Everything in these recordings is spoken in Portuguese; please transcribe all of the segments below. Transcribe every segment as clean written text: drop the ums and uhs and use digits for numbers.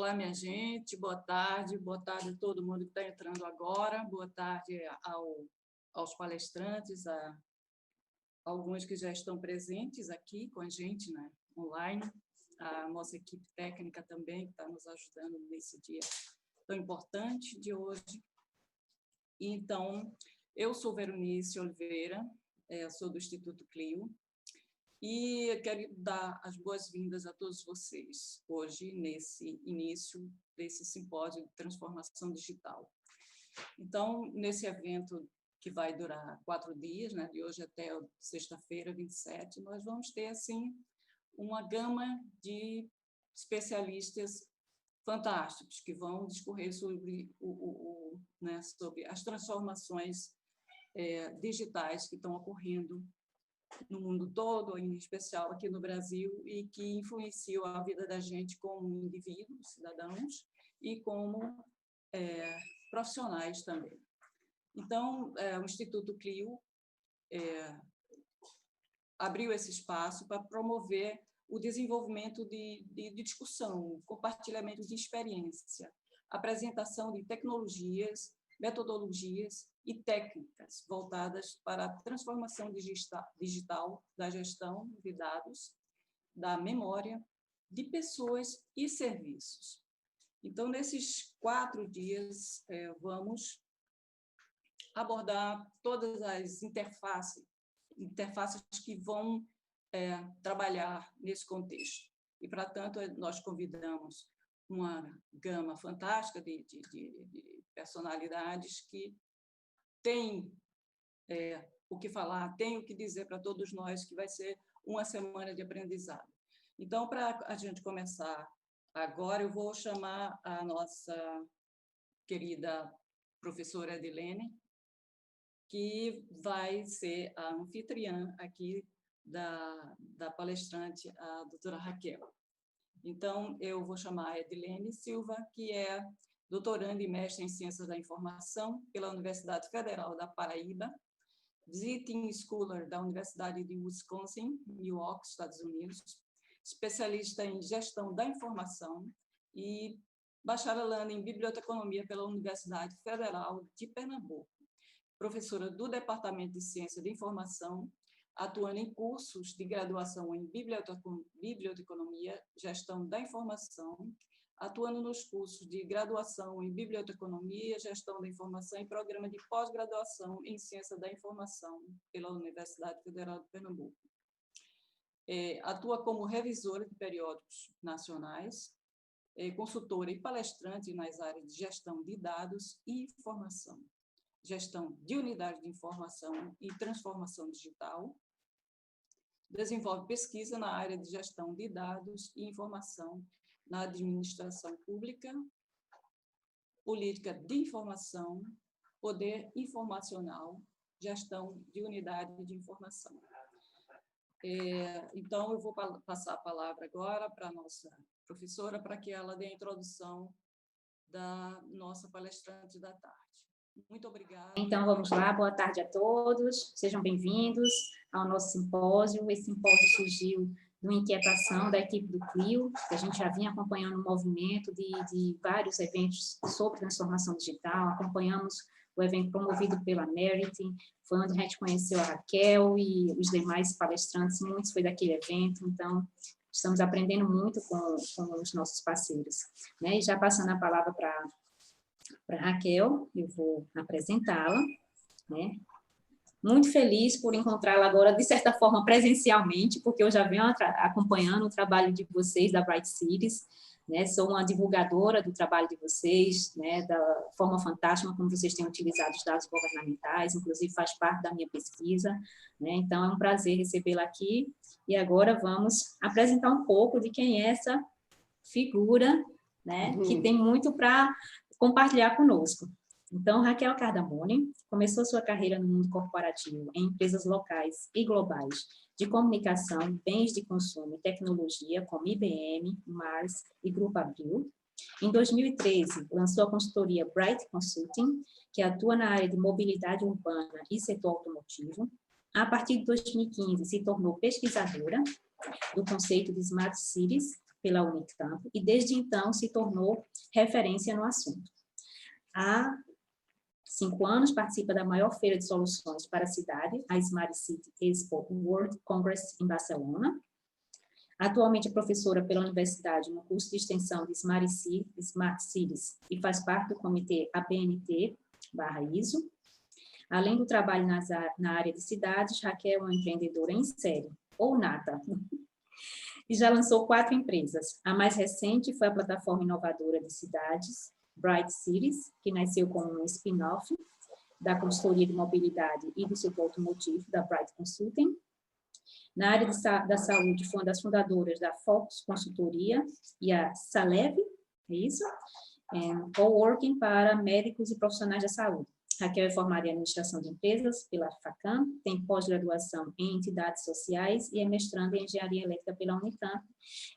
Olá, minha gente, boa tarde a todo mundo que está entrando agora, boa tarde aos palestrantes, a alguns que já estão presentes aqui com a gente, né, online, a nossa equipe técnica também, que está nos ajudando nesse dia tão importante de hoje. Então, eu sou Veronice Oliveira, sou do Instituto Clio, e eu quero dar as boas-vindas a todos vocês hoje, nesse início desse simpósio de transformação digital. Então, nesse evento que vai durar 4 dias, né, de hoje até sexta-feira, 27, nós vamos ter, assim, uma gama de especialistas fantásticos que vão discorrer sobre, sobre as transformações digitais que estão ocorrendo no mundo todo, em especial aqui no Brasil, e que influenciam a vida da gente como indivíduos, cidadãos, e como profissionais também. Então, o Instituto Clio abriu esse espaço para promover o desenvolvimento de discussão, compartilhamento de experiência, apresentação de tecnologias, metodologias e técnicas voltadas para a transformação digital da gestão de dados, da memória, de pessoas e serviços. Então, nesses 4 dias, vamos abordar todas as interfaces que vão trabalhar nesse contexto. E, para tanto, nós convidamos uma gama fantástica de personalidades que têm o que falar, têm o que dizer para todos nós, que vai ser uma semana de aprendizado. Então, para a gente começar agora, eu vou chamar a nossa querida professora Edilene, que vai ser a anfitriã aqui da palestrante, a doutora Raquel. Então, eu vou chamar a Edilene Silva, que é doutoranda e mestre em Ciências da Informação pela Universidade Federal da Paraíba, visiting scholar da Universidade de Wisconsin, New York, Estados Unidos, especialista em Gestão da Informação e bacharelando em Biblioteconomia pela Universidade Federal de Pernambuco, professora do Departamento de Ciência da Informação, atuando em cursos de graduação em Biblioteconomia, Gestão da Informação, atuando nos cursos de graduação em Biblioteconomia, Gestão da Informação e programa de pós-graduação em Ciência da Informação pela Universidade Federal de Pernambuco. Atua como revisora de periódicos nacionais, consultora e palestrante nas áreas de gestão de dados e informação, gestão de unidade de informação e transformação digital, desenvolve pesquisa na área de gestão de dados e informação na administração pública, política de informação, poder informacional, gestão de unidade de informação. Então, eu vou passar a palavra agora para a nossa professora, para que ela dê a introdução da nossa palestrante da tarde. Muito obrigada. Então, vamos lá. Boa tarde a todos. Sejam bem-vindos ao nosso simpósio. Esse simpósio surgiu de uma inquietação da equipe do Clio, que a gente já vinha acompanhando o movimento de vários eventos sobre transformação digital. Acompanhamos o evento promovido pela Merit, foi onde a gente conheceu a Raquel e os demais palestrantes, muitos foi daquele evento, então estamos aprendendo muito com os nossos parceiros. E já passando a palavra para Raquel, eu vou apresentá-la, né? Muito feliz por encontrá-la agora, de certa forma, presencialmente, porque eu já venho acompanhando o trabalho de vocês, da Bright Cities, né? Sou uma divulgadora do trabalho de vocês, né? Da forma fantástica como vocês têm utilizado os dados governamentais, inclusive faz parte da minha pesquisa, né? Então, é um prazer recebê-la aqui, e agora vamos apresentar um pouco de quem é essa figura, né? Que tem muito para compartilhar conosco. Então, Raquel Cardamone começou sua carreira no mundo corporativo em empresas locais e globais de comunicação, bens de consumo e tecnologia, como IBM, Mars e Grupo Abril. Em 2013, lançou a consultoria Bright Consulting, que atua na área de mobilidade urbana e setor automotivo. A partir de 2015, se tornou pesquisadora do conceito de Smart Cities pela Unicamp e, desde então, se tornou referência no assunto. Há 5 anos, participa da maior feira de soluções para a cidade, a Smart City Expo World Congress, em Barcelona. Atualmente é professora pela universidade no curso de extensão de Smart Cities e faz parte do comitê ABNT/ISO. Além do trabalho na área de cidades, Raquel é uma empreendedora em série, ou nata, e já lançou 4 empresas. A mais recente foi a plataforma inovadora de cidades, Bright Cities, que nasceu como um spin-off da consultoria de mobilidade e do setor automotivo, da Bright Consulting. Na área da saúde, foi uma das fundadoras da Focus Consultoria e a Salev, é isso? Coworking para médicos e profissionais da saúde. Raquel é formada em administração de empresas pela FACAM, tem pós-graduação em entidades sociais e é mestranda em engenharia elétrica pela Unicamp.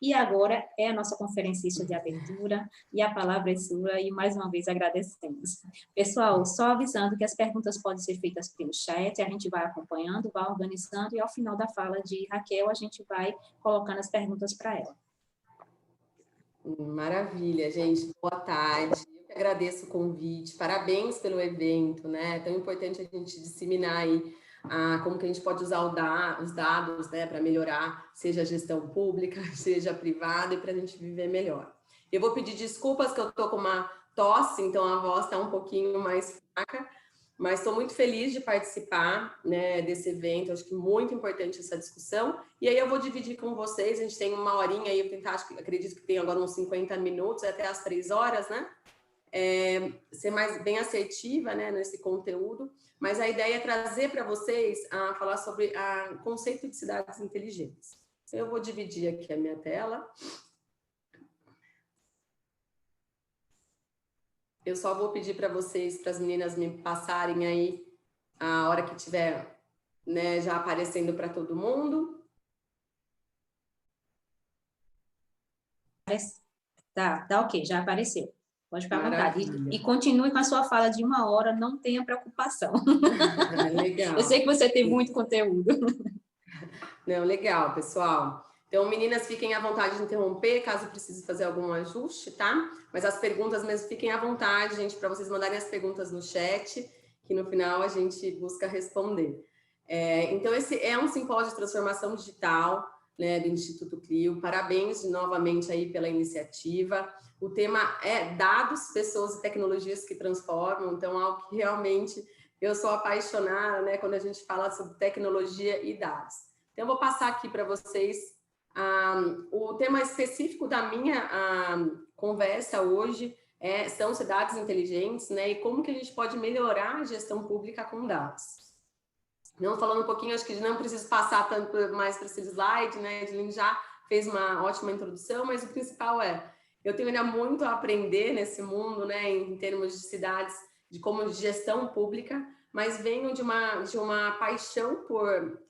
E agora é a nossa conferencista de abertura e a palavra é sua e mais uma vez agradecemos. Pessoal, só avisando que as perguntas podem ser feitas pelo chat, a gente vai acompanhando, vai organizando e ao final da fala de Raquel a gente vai colocando as perguntas para ela. Maravilha, gente. Boa tarde. Agradeço o convite, parabéns pelo evento, né? É tão importante a gente disseminar aí como que a gente pode usar os dados, né, para melhorar, seja a gestão pública, seja a privada, e para a gente viver melhor. Eu vou pedir desculpas que eu estou com uma tosse, então a voz está um pouquinho mais fraca, mas estou muito feliz de participar, né, desse evento, acho que muito importante essa discussão, e aí eu vou dividir com vocês, a gente tem uma horinha aí, eu tentar, acredito que tem agora uns 50 minutos, até as 3 horas, né? Ser mais bem assertiva, né, nesse conteúdo, mas a ideia é trazer para vocês a falar sobre o conceito de cidades inteligentes. Eu vou dividir aqui a minha tela. Eu só vou pedir para vocês, para as meninas me passarem aí a hora que tiver, né, já aparecendo para todo mundo. Tá ok, já apareceu. Pode ficar à vontade. E continue com a sua fala de 1 hora, não tenha preocupação. Legal. Eu sei que você tem muito conteúdo. Não, legal, pessoal. Então, meninas, fiquem à vontade de interromper, caso precise fazer algum ajuste, tá? Mas as perguntas mesmo, fiquem à vontade, gente, para vocês mandarem as perguntas no chat, que no final a gente busca responder. Então, esse é um simpósio de transformação digital, né, do Instituto Clio. Parabéns novamente aí pela iniciativa. O tema é dados, pessoas e tecnologias que transformam, então algo que realmente eu sou apaixonada, né, quando a gente fala sobre tecnologia e dados. Então, eu vou passar aqui para vocês o tema específico da minha conversa hoje são cidades inteligentes, né, e como que a gente pode melhorar a gestão pública com dados. Não falando um pouquinho, acho que não preciso passar tanto mais para esse slide, né, Edilene já fez uma ótima introdução, mas o principal eu tenho ainda muito a aprender nesse mundo, né, em termos de cidades, de como de gestão pública, mas venho de uma paixão por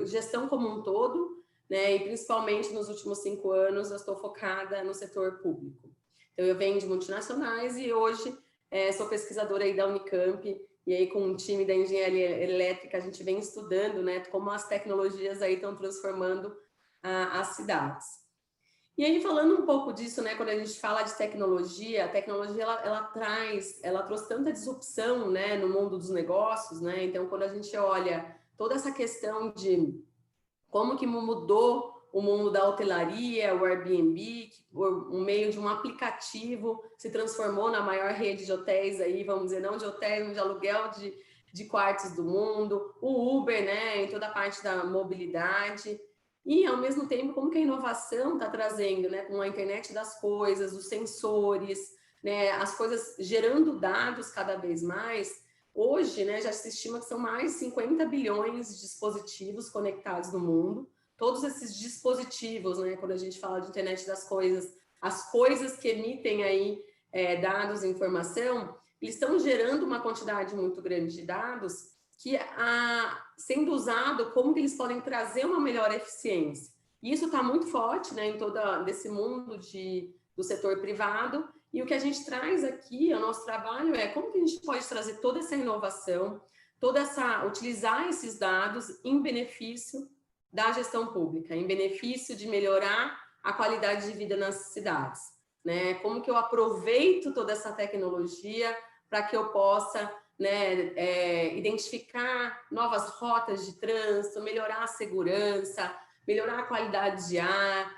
gestão como um todo, né, e principalmente nos últimos 5 anos eu estou focada no setor público. Então, eu venho de multinacionais e hoje sou pesquisadora aí da Unicamp, e aí com um time da engenharia elétrica a gente vem estudando, né, como as tecnologias aí estão transformando as cidades. E aí, falando um pouco disso, né, quando a gente fala de tecnologia, a tecnologia ela trouxe tanta disrupção, né, no mundo dos negócios, né? Então, quando a gente olha toda essa questão de como que mudou o mundo da hotelaria, o Airbnb, por meio de um aplicativo, se transformou na maior rede de hotéis aí, vamos dizer, não de hotéis, mas de aluguel de quartos do mundo, o Uber, né, em toda a parte da mobilidade. E, ao mesmo tempo, como que a inovação está trazendo, né, com a internet das coisas, os sensores, né, as coisas gerando dados cada vez mais. Hoje, né, já se estima que são mais de 50 bilhões de dispositivos conectados no mundo. Todos esses dispositivos, né, quando a gente fala de internet das coisas, as coisas que emitem aí dados e informação, eles estão gerando uma quantidade muito grande de dados que, sendo usado, como que eles podem trazer uma melhor eficiência. E isso está muito forte, né, em todo esse mundo do setor privado, e o que a gente traz aqui, o nosso trabalho como que a gente pode trazer toda essa inovação, utilizar esses dados em benefício da gestão pública, em benefício de melhorar a qualidade de vida nas cidades, né? Como que eu aproveito toda essa tecnologia para que eu possa, né, identificar novas rotas de trânsito, melhorar a segurança, melhorar a qualidade de ar,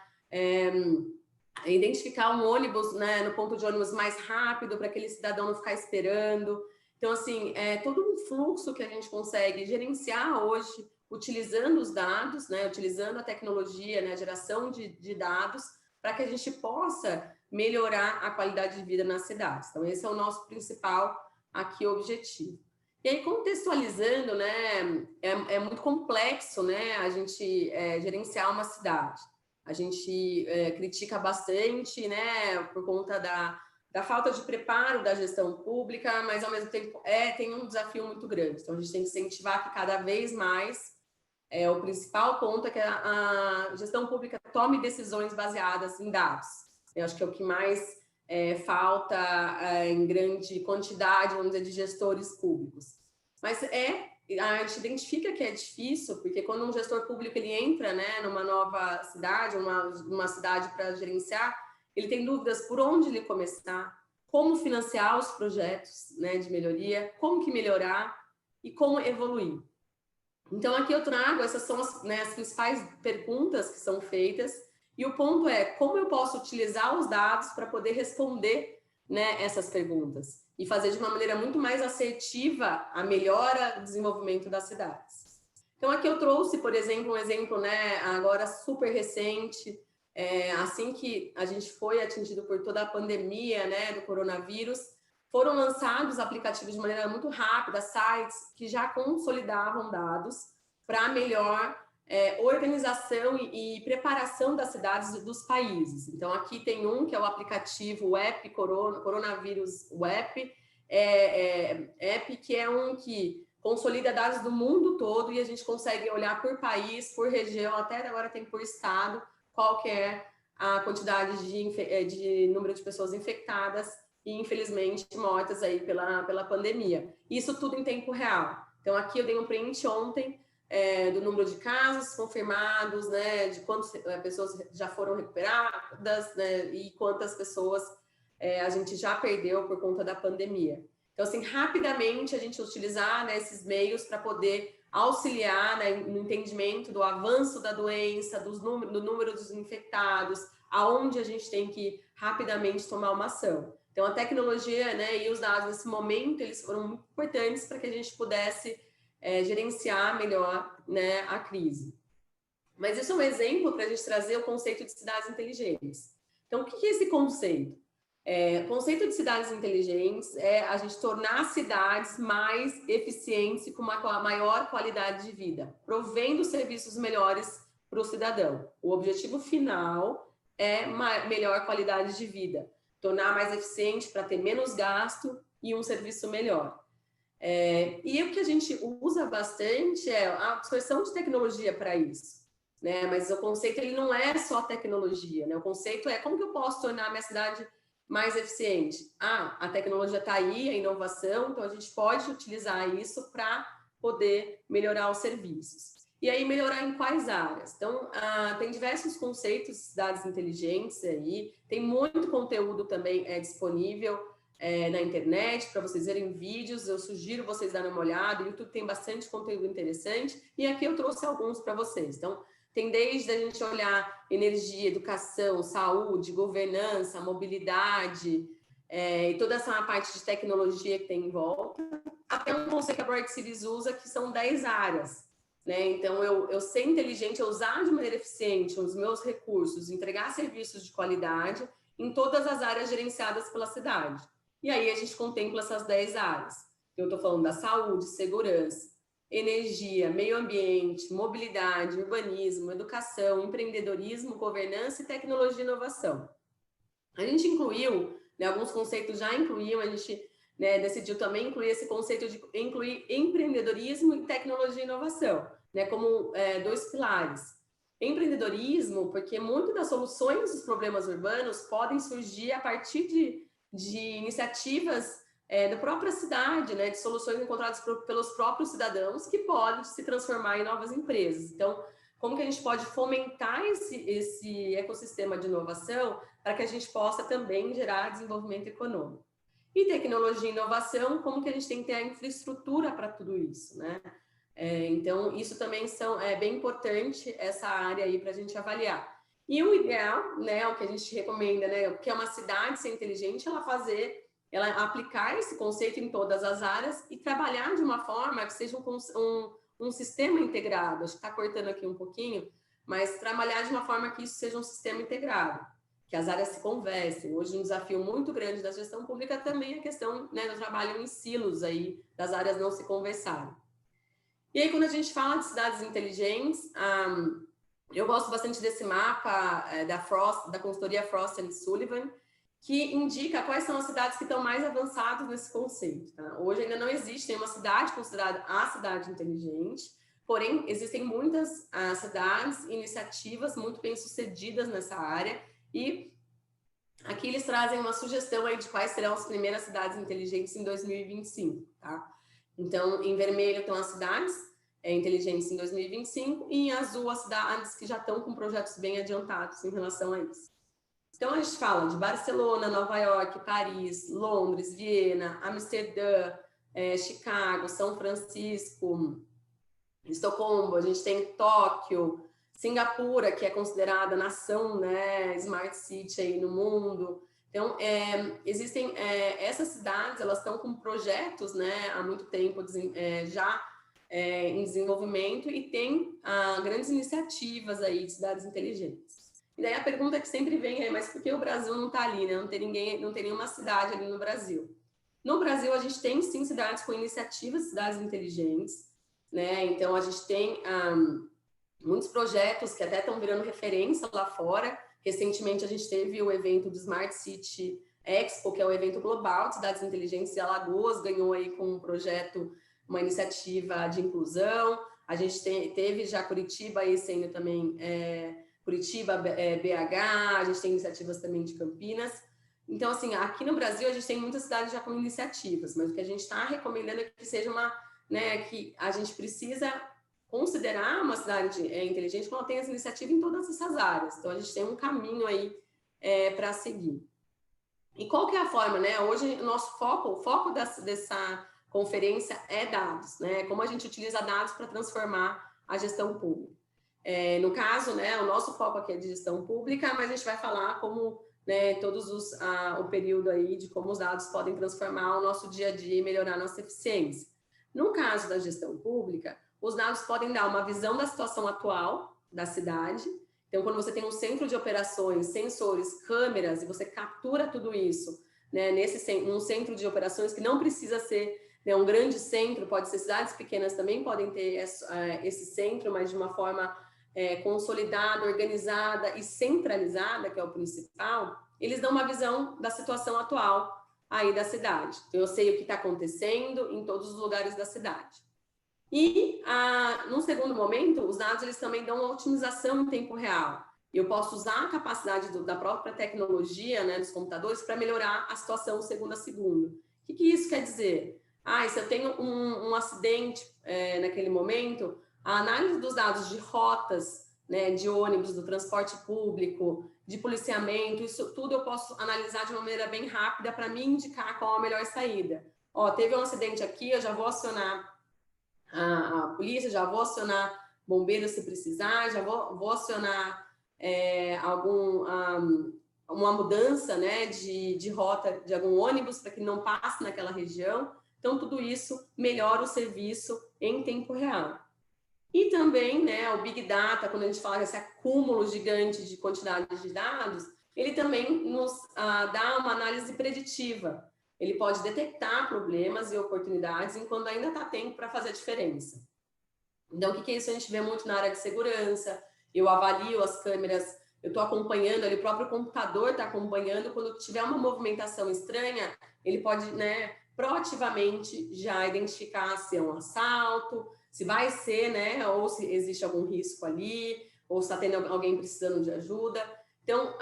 identificar um ônibus, né, no ponto de ônibus mais rápido para aquele cidadão não ficar esperando. Então, assim, é todo um fluxo que a gente consegue gerenciar hoje, utilizando os dados, né, utilizando a tecnologia, né, a geração de dados, para que a gente possa melhorar a qualidade de vida nas cidades. Então, esse é o nosso principal aqui objetivo. E aí, contextualizando, né, é muito complexo, né, a gente gerenciar uma cidade. A gente critica bastante, né, por conta da falta de preparo da gestão pública, mas, ao mesmo tempo, tem um desafio muito grande. Então, a gente tem que incentivar que cada vez mais o principal ponto é que a gestão pública tome decisões baseadas em dados. Eu acho que é o que mais falta em grande quantidade, vamos dizer, de gestores públicos. Mas a gente identifica que é difícil, porque quando um gestor público ele entra, né, numa nova cidade, uma cidade para gerenciar, ele tem dúvidas por onde ele começar, como financiar os projetos, né, de melhoria, como que melhorar e como evoluir. Então, aqui eu trago, essas são as principais perguntas que são feitas, e o ponto é como eu posso utilizar os dados para poder responder, né, essas perguntas e fazer de uma maneira muito mais assertiva a melhora do desenvolvimento das cidades. Então, aqui eu trouxe, por exemplo, um exemplo, né, agora super recente, assim que a gente foi atingido por toda a pandemia, né, do coronavírus, foram lançados aplicativos de maneira muito rápida, sites que já consolidavam dados para melhor organização e preparação das cidades dos países. Então, aqui tem um que é o aplicativo Web Coronavírus Web, app que é um que consolida dados do mundo todo e a gente consegue olhar por país, por região, até agora tem por estado, qual que é a quantidade de número de pessoas infectadas e, infelizmente, mortas aí pela pandemia. Isso tudo em tempo real. Então, aqui eu dei um print ontem do número de casos confirmados, né, de quantas pessoas já foram recuperadas, né, e quantas pessoas a gente já perdeu por conta da pandemia. Então, assim, rapidamente a gente utilizar, né, esses meios para poder auxiliar, né, no entendimento do avanço da doença, do número dos infectados, aonde a gente tem que rapidamente tomar uma ação. Então, a tecnologia, né, e os dados nesse momento, eles foram muito importantes para que a gente pudesse gerenciar melhor, né, a crise. Mas isso é um exemplo para a gente trazer o conceito de cidades inteligentes. Então, o que é esse conceito? O conceito de cidades inteligentes é a gente tornar as cidades mais eficientes e com uma maior qualidade de vida, provendo serviços melhores para o cidadão. O objetivo final é melhor qualidade de vida, tornar mais eficiente para ter menos gasto e um serviço melhor. E o que a gente usa bastante é a absorção de tecnologia para isso, né? Mas o conceito ele não é só tecnologia, né? O conceito é como que eu posso tornar a minha cidade mais eficiente. A tecnologia está aí, a inovação, então a gente pode utilizar isso para poder melhorar os serviços. E aí, melhorar em quais áreas? Então, tem diversos conceitos de cidades inteligentes aí, tem muito conteúdo também disponível na internet, para vocês verem vídeos, eu sugiro vocês darem uma olhada, o YouTube tem bastante conteúdo interessante, e aqui eu trouxe alguns para vocês. Então, tem desde a gente olhar energia, educação, saúde, governança, mobilidade, e toda essa parte de tecnologia que tem em volta, até um conceito que a Bright Cities usa, que são 10 áreas. Né? Então, eu ser inteligente, eu usar de maneira eficiente os meus recursos, entregar serviços de qualidade em todas as áreas gerenciadas pela cidade. E aí a gente contempla essas 10 áreas. Eu estou falando da saúde, segurança, energia, meio ambiente, mobilidade, urbanismo, educação, empreendedorismo, governança e tecnologia e inovação. A gente incluiu, né, alguns conceitos já incluíam, a gente decidiu também incluir esse conceito de incluir empreendedorismo e tecnologia e inovação, né, como 2 pilares. Empreendedorismo, porque muitas das soluções dos problemas urbanos podem surgir a partir de iniciativas da própria cidade, né, de soluções encontradas pelos próprios cidadãos que podem se transformar em novas empresas. Então, como que a gente pode fomentar esse ecossistema de inovação para que a gente possa também gerar desenvolvimento econômico. E tecnologia e inovação, como que a gente tem que ter a infraestrutura para tudo isso, né? Então, isso também é bem importante, essa área aí para a gente avaliar. E o ideal, né, o que a gente recomenda, né, que é uma cidade ser inteligente, ela aplicar esse conceito em todas as áreas e trabalhar de uma forma que seja um sistema integrado. Acho que está cortando aqui um pouquinho, mas trabalhar de uma forma que isso seja um sistema integrado, que as áreas se conversem. Hoje, um desafio muito grande da gestão pública também é a questão, né, do trabalho em silos aí, das áreas não se conversarem. E aí, quando a gente fala de cidades inteligentes, eu gosto bastante desse mapa da consultoria Frost & Sullivan, que indica quais são as cidades que estão mais avançadas nesse conceito. Tá? Hoje ainda não existe nenhuma cidade considerada a cidade inteligente, porém, existem muitas cidades, iniciativas muito bem-sucedidas nessa área, e aqui eles trazem uma sugestão aí de quais serão as primeiras cidades inteligentes em 2025, tá? Então, em vermelho estão as cidades inteligentes em 2025 e em azul as cidades que já estão com projetos bem adiantados em relação a isso. Então, a gente fala de Barcelona, Nova York, Paris, Londres, Viena, Amsterdã, Chicago, São Francisco, Estocolmo, a gente tem Tóquio, Singapura, que é considerada nação, né, Smart City aí no mundo. Então, existem essas cidades, elas estão com projetos, né, há muito tempo em desenvolvimento e tem grandes iniciativas aí de cidades inteligentes. E daí a pergunta que sempre vem é, mas por que o Brasil não está ali, né? Não tem nenhuma cidade ali no Brasil. No Brasil, a gente tem, sim, cidades com iniciativas de cidades inteligentes, né? Então, a gente tem muitos projetos que até estão virando referência lá fora. Recentemente, a gente teve o evento do Smart City Expo, que é o evento global de cidades inteligentes, e Alagoas ganhou aí com um projeto, uma iniciativa de inclusão. A gente teve já Curitiba, esse ano também, Curitiba, BH, a gente tem iniciativas também de Campinas. Então, assim, aqui no Brasil, a gente tem muitas cidades já com iniciativas, mas o que a gente está recomendando é que seja que a gente precisa considerar uma cidade inteligente quando ela tem as iniciativas em todas essas áreas. Então, a gente tem um caminho aí para seguir. E qual que é a forma, né? Hoje, o foco dessa conferência é dados, né? Como a gente utiliza dados para transformar a gestão pública. No caso, né, o nosso foco aqui é de gestão pública, mas a gente vai falar como, né, o período aí de como os dados podem transformar o nosso dia a dia e melhorar a nossa eficiência. No caso da gestão pública, os dados podem dar uma visão da situação atual da cidade. Então, quando você tem um centro de operações, sensores, câmeras, e você captura tudo isso, né, num centro de operações que não precisa ser, né, um grande centro, pode ser cidades pequenas também podem ter esse centro, mas de uma forma consolidada, organizada e centralizada, que é o principal, eles dão uma visão da situação atual aí da cidade. Então, eu sei o que está acontecendo em todos os lugares da cidade. E, num segundo momento, os dados eles também dão uma otimização em tempo real. Eu posso usar a capacidade da própria tecnologia, né, dos computadores, para melhorar a situação segundo a segundo. O que isso quer dizer? Se eu tenho um acidente naquele momento, a análise dos dados de rotas, né, de ônibus, do transporte público, de policiamento, isso tudo eu posso analisar de uma maneira bem rápida para me indicar qual a melhor saída. Teve um acidente aqui, eu já vou acionar a polícia, já vou acionar bombeiros se precisar, já vou acionar uma mudança, né, de rota de algum ônibus para que não passe naquela região. Então, tudo isso melhora o serviço em tempo real. E também, né, o Big Data, quando a gente fala desse acúmulo gigante de quantidade de dados, ele também nos dá uma análise preditiva. Ele pode detectar problemas e oportunidades enquanto ainda está tempo para fazer a diferença. Então, o que é isso? A gente vê muito na área de segurança, eu avalio as câmeras, eu estou acompanhando, ali, o próprio computador está acompanhando, quando tiver uma movimentação estranha, ele pode, né, proativamente já identificar se é um assalto, se vai ser, né, ou se existe algum risco ali, ou se está tendo alguém precisando de ajuda. Então,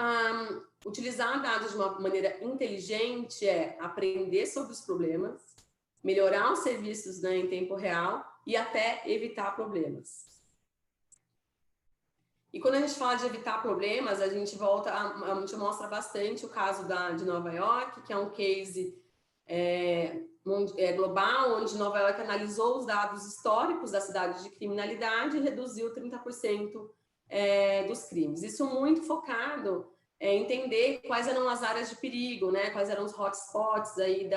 utilizar dados de uma maneira inteligente é aprender sobre os problemas, melhorar os serviços, né, em tempo real e até evitar problemas. E quando a gente fala de evitar problemas, a gente mostra bastante o caso de Nova York, que é um case global, onde Nova York analisou os dados históricos da cidade de criminalidade e reduziu 30% dos crimes. Isso muito focado em entender quais eram as áreas de perigo, né? Quais eram os hotspots aí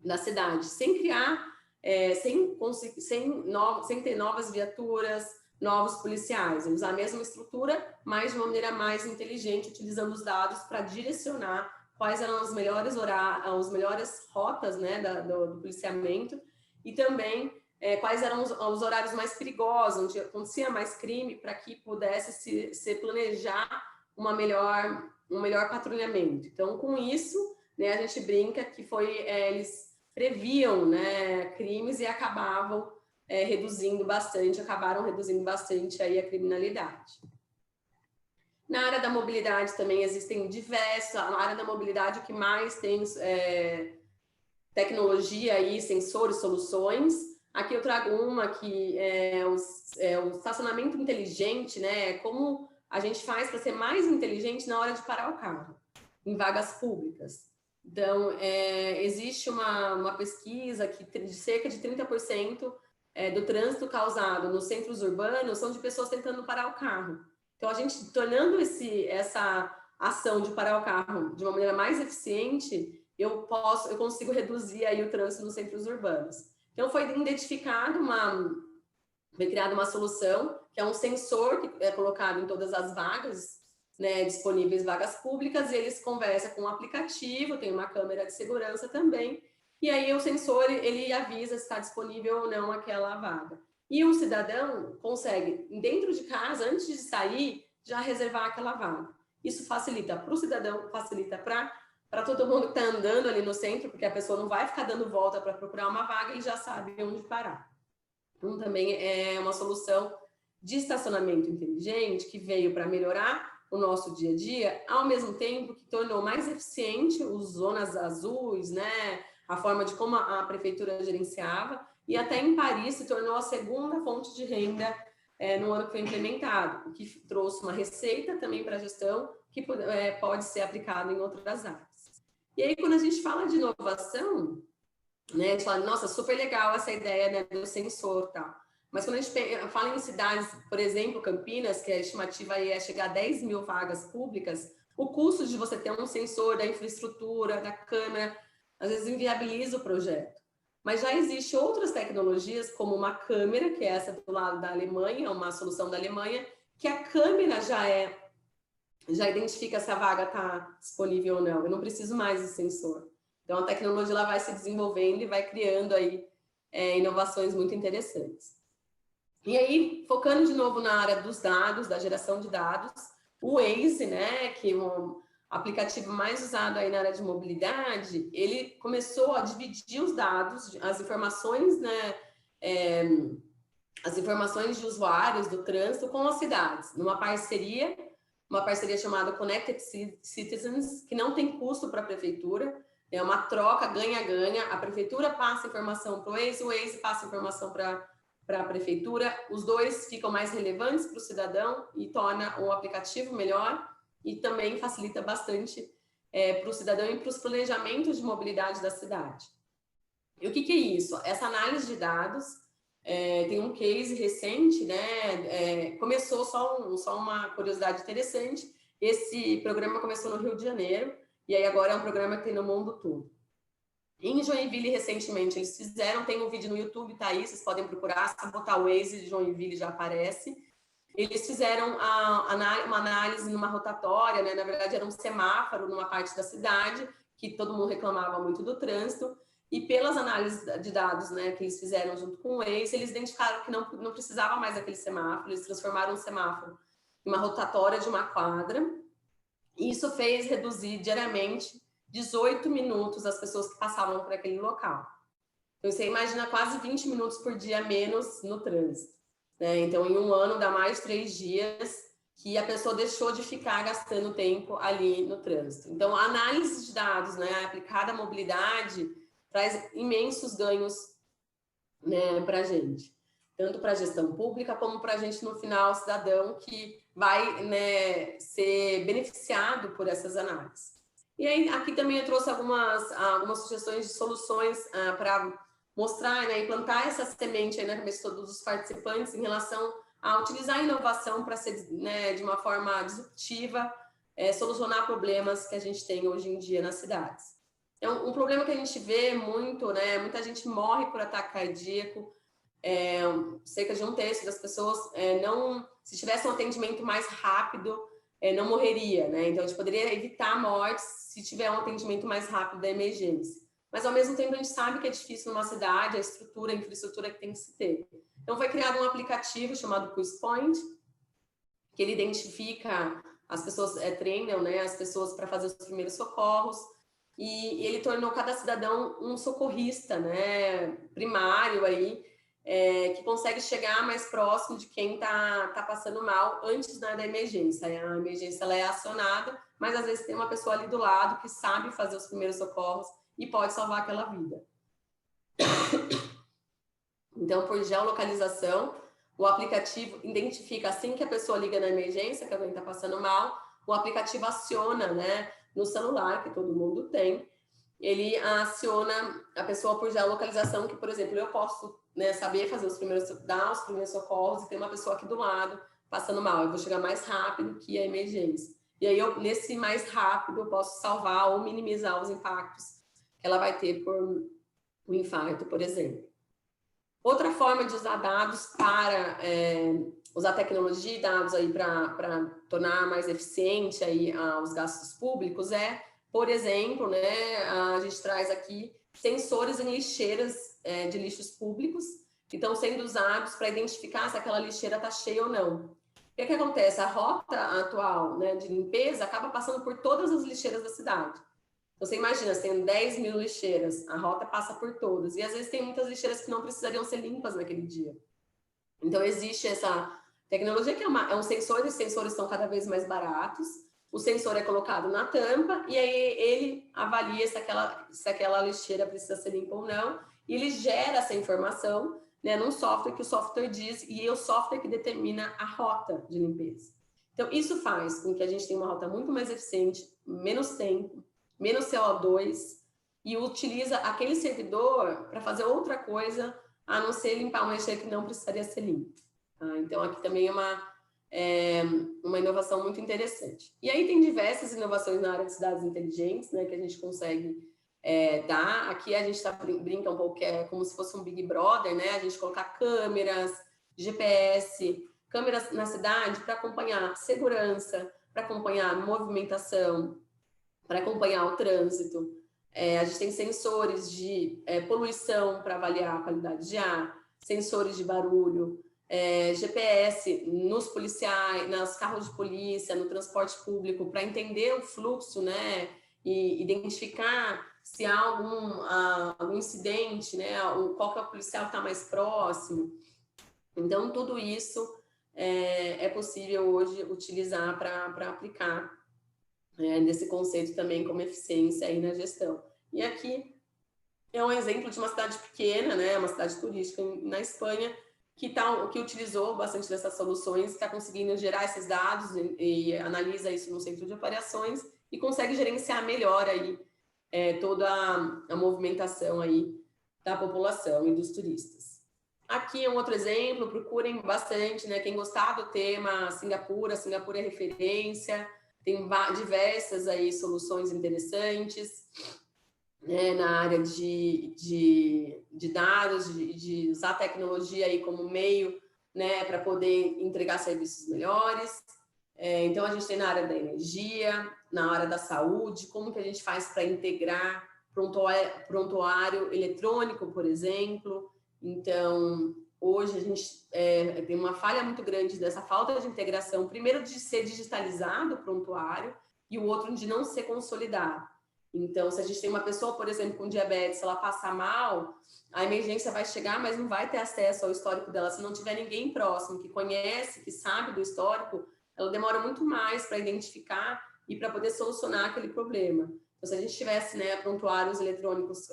da cidade, sem criar, sem ter novas viaturas, novos policiais, usar a mesma estrutura, mas de uma maneira mais inteligente, utilizando os dados para direcionar quais eram as melhores rotas, né, do policiamento, e também quais eram os horários mais perigosos, onde acontecia mais crime, para que pudesse se planejar um melhor patrulhamento. Então, com isso, né, a gente brinca que eles previam, né, crimes e acabaram reduzindo bastante aí a criminalidade. Na área da mobilidade também existem na área da mobilidade o que mais tem tecnologia e sensores, soluções. Aqui eu trago uma que é o estacionamento inteligente, né? Como a gente faz para ser mais inteligente na hora de parar o carro, em vagas públicas. Então, existe uma pesquisa que de cerca de 30% do trânsito causado nos centros urbanos são de pessoas tentando parar o carro. Então, a gente tornando essa ação de parar o carro de uma maneira mais eficiente, eu consigo reduzir aí o trânsito nos centros urbanos. Então, foi criada uma solução, que é um sensor que é colocado em todas as vagas, né, disponíveis vagas públicas, e eles conversam com um aplicativo, tem uma câmera de segurança também, e aí o sensor, ele avisa se está disponível ou não aquela vaga. E o cidadão consegue, dentro de casa, antes de sair, já reservar aquela vaga. Isso facilita para o cidadão, facilita para todo mundo que está andando ali no centro, porque a pessoa não vai ficar dando volta para procurar uma vaga, ele já sabe onde parar. Então, também é uma solução de estacionamento inteligente que veio para melhorar o nosso dia a dia, ao mesmo tempo que tornou mais eficiente os zonas azuis, né? A forma de como a prefeitura gerenciava, e até em Paris se tornou a segunda fonte de renda no ano que foi implementado, o que trouxe uma receita também para a gestão que pode ser aplicada em outras áreas. E aí, quando a gente fala de inovação, né, a gente fala, nossa, super legal essa ideia, né, do sensor e tal. Mas quando a gente fala em cidades, por exemplo, Campinas, que a estimativa aí é chegar a 10 mil vagas públicas, o custo de você ter um sensor, da infraestrutura, da câmera, às vezes inviabiliza o projeto. Mas já existem outras tecnologias, como uma câmera, que é essa do lado da Alemanha, uma solução da Alemanha, que a câmera já identifica se a vaga está disponível ou não. Eu não preciso mais de sensor. Então, a tecnologia ela vai se desenvolvendo e vai criando aí inovações muito interessantes. E aí, focando de novo na área dos dados, da geração de dados, o Waze, né, que é um aplicativo mais usado aí na área de mobilidade, ele começou a dividir os dados, as informações, né, as informações de usuários do trânsito com as cidades, numa parceria, chamada Connected Citizens, que não tem custo para a prefeitura, é uma troca ganha-ganha, a prefeitura passa informação para o Waze passa informação para a prefeitura, os dois ficam mais relevantes para o cidadão e torna o aplicativo melhor e também facilita bastante para o cidadão e para os planejamentos de mobilidade da cidade. E o que é isso? Essa análise de dados, tem um case recente, né? Começou só uma curiosidade interessante, esse programa começou no Rio de Janeiro, e aí agora é um programa que tem no mundo todo. Em Joinville, recentemente, eles fizeram, tem um vídeo no YouTube, tá aí, vocês podem procurar, se botar o Waze de Joinville já aparece. Eles fizeram uma análise numa rotatória, né? Na verdade era um semáforo numa parte da cidade, que todo mundo reclamava muito do trânsito, e pelas análises de dados, né, que eles fizeram junto com o Waze, eles identificaram que não precisava mais daquele semáforo, eles transformaram o semáforo em uma rotatória de uma quadra, e isso fez reduzir diariamente 18 minutos as pessoas que passavam por aquele local. Então, você imagina quase 20 minutos por dia menos no trânsito, né? Então, em um ano, dá mais 3 dias que a pessoa deixou de ficar gastando tempo ali no trânsito. Então, a análise de dados, né, aplicada à mobilidade, traz imensos ganhos, né, para a gente. tanto para a gestão pública como para a gente, no final, cidadão, que vai, né, ser beneficiado por essas análises. E aí, aqui também eu trouxe algumas sugestões de soluções para mostrar, né, implantar essa semente aí na cabeça de todos os participantes em relação a utilizar a inovação para ser, né, de uma forma disruptiva, solucionar problemas que a gente tem hoje em dia nas cidades. É um problema que a gente vê muito, né, muita gente morre por ataque cardíaco, cerca de 1/3 das pessoas se tivesse um atendimento mais rápido, não morreria, né? Então, a gente poderia evitar mortes se tiver um atendimento mais rápido da emergência. Mas, ao mesmo tempo, a gente sabe que é difícil numa cidade, a infraestrutura que tem que se ter. Então, foi criado um aplicativo chamado Pulse Point, que ele identifica as pessoas, treinam, né, as pessoas para fazer os primeiros socorros, e ele tornou cada cidadão um socorrista, né, primário aí, que consegue chegar mais próximo de quem está passando mal antes, né, da emergência. A emergência ela é acionada, mas às vezes tem uma pessoa ali do lado que sabe fazer os primeiros socorros e pode salvar aquela vida. Então, por geolocalização, o aplicativo identifica assim que a pessoa liga na emergência, que alguém está passando mal, o aplicativo aciona, né, no celular, que todo mundo tem, ele aciona a pessoa por geolocalização, que, por exemplo, eu posso, né, saber dar os primeiros socorros e ter uma pessoa aqui do lado passando mal. Eu vou chegar mais rápido que a emergência. E aí, nesse mais rápido, eu posso salvar ou minimizar os impactos que ela vai ter por um infarto, por exemplo. Outra forma de usar dados para usar tecnologia e dados aí para tornar mais eficiente aí os gastos públicos por exemplo, né, a gente traz aqui sensores em lixeiras de lixos públicos que estão sendo usados para identificar se aquela lixeira está cheia ou não. O que acontece? A rota atual, né, de limpeza acaba passando por todas as lixeiras da cidade. Você imagina, você tem 10 mil lixeiras, a rota passa por todas. E às vezes tem muitas lixeiras que não precisariam ser limpas naquele dia. Então existe essa tecnologia que é um sensor, e os sensores estão cada vez mais baratos. O sensor é colocado na tampa e aí ele avalia se aquela lixeira precisa ser limpa ou não. E ele gera essa informação, né, num software que o software diz, e é o software que determina a rota de limpeza. Então isso faz com que a gente tenha uma rota muito mais eficiente, menos tempo, menos CO2, e utiliza aquele servidor para fazer outra coisa, a não ser limpar uma lixeira que não precisaria ser limpa. Tá? Então, aqui também é uma inovação muito interessante. E aí tem diversas inovações na área de cidades inteligentes, né, que a gente consegue dar. Aqui a gente brinca um pouco, que é como se fosse um Big Brother, né? A gente colocar câmeras, GPS, câmeras na cidade para acompanhar segurança, para acompanhar movimentação, para acompanhar o trânsito. A gente tem sensores de poluição para avaliar a qualidade de ar, sensores de barulho, GPS nos policiais, nos carros de polícia, no transporte público, para entender o fluxo, né, e identificar se há algum incidente, né, qual que é o policial que está mais próximo. Então, tudo isso é possível hoje utilizar para aplicar nesse conceito também como eficiência aí na gestão. E aqui é um exemplo de uma cidade pequena, né, uma cidade turística na Espanha, que utilizou bastante dessas soluções, está conseguindo gerar esses dados e analisa isso no centro de operações e consegue gerenciar melhor aí toda a movimentação aí da população e dos turistas. Aqui é um outro exemplo, procurem bastante, né, quem gostar do tema Singapura é referência, tem diversas aí soluções interessantes, né, na área de dados, de usar a tecnologia aí como meio, né, para poder entregar serviços melhores. Então, a gente tem na área da energia, na área da saúde, como que a gente faz para integrar prontuário eletrônico, por exemplo. Então, hoje a gente tem uma falha muito grande dessa falta de integração, primeiro de ser digitalizado o prontuário e o outro de não ser consolidado. Então, se a gente tem uma pessoa, por exemplo, com diabetes, se ela passar mal, a emergência vai chegar, mas não vai ter acesso ao histórico dela. Se não tiver ninguém próximo que conhece, que sabe do histórico, ela demora muito mais para identificar e para poder solucionar aquele problema. Então, se a gente tivesse, né, prontuários eletrônicos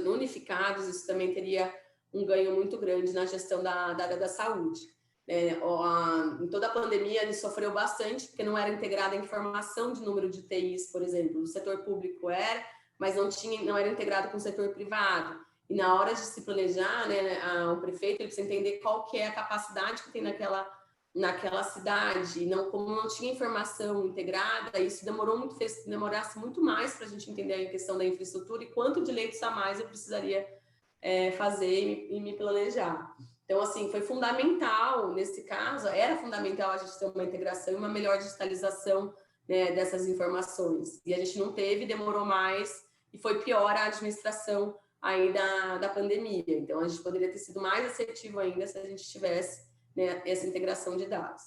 unificados, isso também teria um ganho muito grande na gestão da área da saúde. Em toda a pandemia, a gente sofreu bastante, porque não era integrada a informação de número de UTIs, por exemplo. O setor público era, mas não era integrado com o setor privado. E na hora de se planejar, né, o prefeito ele precisa entender qual que é a capacidade que tem naquela cidade. Como não tinha informação integrada, isso demorasse muito mais para a gente entender a questão da infraestrutura e quanto de leitos a mais eu precisaria fazer e me planejar. Então, assim, foi fundamental, nesse caso, era fundamental a gente ter uma integração e uma melhor digitalização, né, dessas informações. E a gente não teve, demorou mais, e foi pior a administração aí da pandemia. Então, a gente poderia ter sido mais assertivo ainda se a gente tivesse, né, essa integração de dados.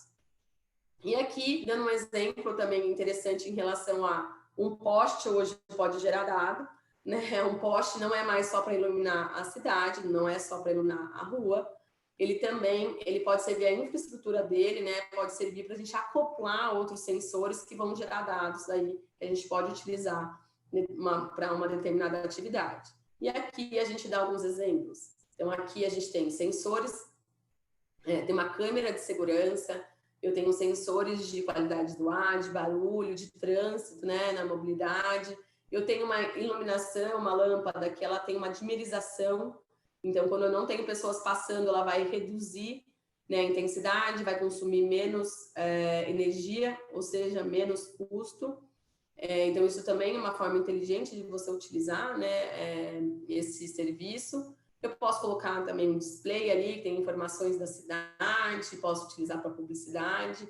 E aqui, dando um exemplo também interessante em relação a um poste hoje pode gerar dado, né? Um poste não é mais só para iluminar a cidade, não é só para iluminar a rua, ele pode servir a infraestrutura dele, né? Pode servir para a gente acoplar outros sensores que vão gerar dados aí que a gente pode utilizar para uma determinada atividade. E aqui a gente dá alguns exemplos. Então, aqui a gente tem sensores, tem uma câmera de segurança, eu tenho sensores de qualidade do ar, de barulho, de trânsito, né, na mobilidade. Eu tenho uma iluminação, uma lâmpada que ela tem uma dimerização. Então, quando eu não tenho pessoas passando, ela vai reduzir, né, a intensidade, vai consumir menos energia, ou seja, menos custo. Então, isso também é uma forma inteligente de você utilizar, né, esse serviço. Eu posso colocar também um display ali, que tem informações da cidade, posso utilizar para publicidade,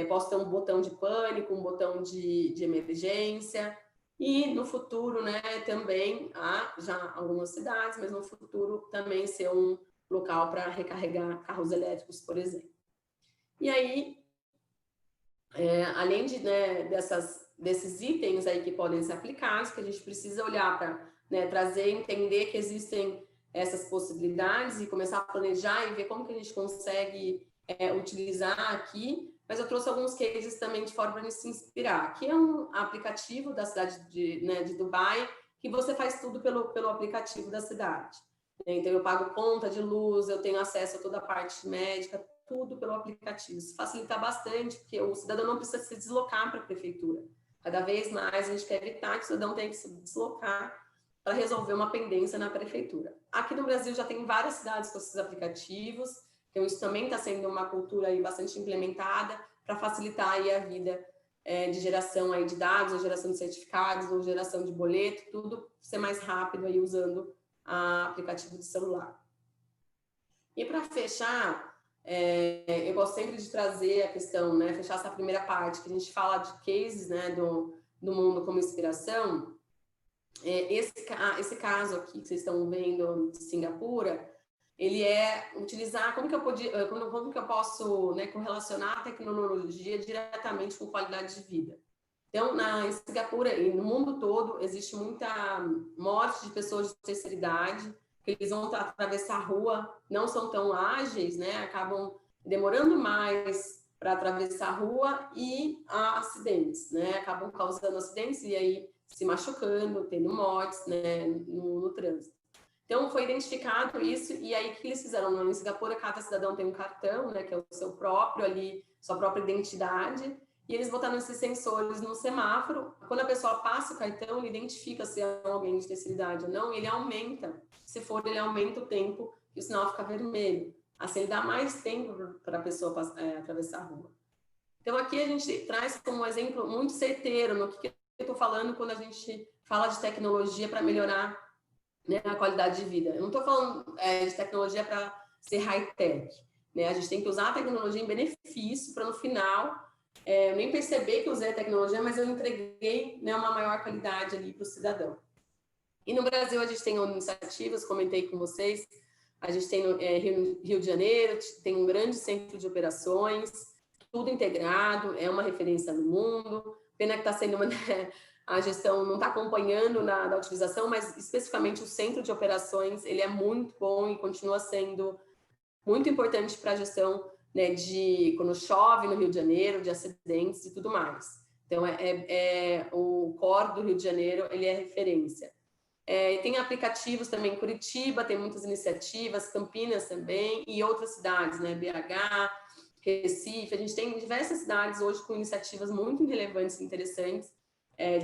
posso ter um botão de pânico, um botão de emergência. E no futuro, né, também há já algumas cidades, mas no futuro também ser um local para recarregar carros elétricos, por exemplo. E aí, além né, desses itens aí que podem ser aplicados, que a gente precisa olhar para, né, trazer, entender que existem essas possibilidades e começar a planejar e ver como que a gente consegue utilizar aqui. Mas eu trouxe alguns cases também de forma para se inspirar. Aqui é um aplicativo da cidade de Dubai, que você faz tudo pelo aplicativo da cidade. Então, eu pago conta de luz, eu tenho acesso a toda a parte médica, tudo pelo aplicativo. Isso facilita bastante, porque o cidadão não precisa se deslocar para a prefeitura. Cada vez mais a gente quer evitar que o cidadão tenha que se deslocar para resolver uma pendência na prefeitura. Aqui no Brasil já tem várias cidades com esses aplicativos, então isso também está sendo uma cultura aí bastante implementada para facilitar aí a vida de geração aí de dados, ou geração de certificados, ou geração de boleto, tudo ser mais rápido aí usando o aplicativo de celular. E para fechar, eu gosto sempre de trazer a questão, né, fechar essa primeira parte, que a gente fala de cases, né, do mundo como inspiração. Esse caso aqui que vocês estão vendo de Singapura, ele utilizar como que eu posso, né, correlacionar a tecnologia diretamente com qualidade de vida. Então, em Singapura e no mundo todo, existe muita morte de pessoas de terceira idade, que eles vão atravessar a rua, não são tão ágeis, né, acabam demorando mais para atravessar a rua e há acidentes, né, acabam causando acidentes e aí se machucando, tendo mortes, né, no trânsito. Então, foi identificado isso, e aí o que eles fizeram? Em Singapura, cada cidadão tem um cartão, né, que é o seu próprio ali, sua própria identidade, e eles botaram esses sensores no semáforo. Quando a pessoa passa o cartão, ele identifica se é alguém de terceira idade ou não, e ele aumenta. Se for, ele aumenta o tempo e o sinal fica vermelho. Assim, ele dá mais tempo para a pessoa atravessar a rua. Então, aqui a gente traz como um exemplo muito certeiro no que eu estou falando quando a gente fala de tecnologia para melhorar, né, a qualidade de vida. Eu não estou falando de tecnologia para ser high-tech, né? A gente tem que usar a tecnologia em benefício para, no final, eu nem perceber que usei a tecnologia, mas eu entreguei, né, uma maior qualidade ali para o cidadão. E no Brasil a gente tem iniciativas, comentei com vocês, a gente tem no Rio de Janeiro, tem um grande centro de operações, tudo integrado, é uma referência no mundo. Pena que está sendo a gestão não está acompanhando da utilização, mas especificamente o centro de operações, ele é muito bom e continua sendo muito importante para a gestão, né, de quando chove no Rio de Janeiro, de acidentes e tudo mais. Então, o core do Rio de Janeiro, ele é referência. Tem aplicativos também em Curitiba, tem muitas iniciativas, Campinas também, e outras cidades, né? BH, Recife, a gente tem diversas cidades hoje com iniciativas muito relevantes e interessantes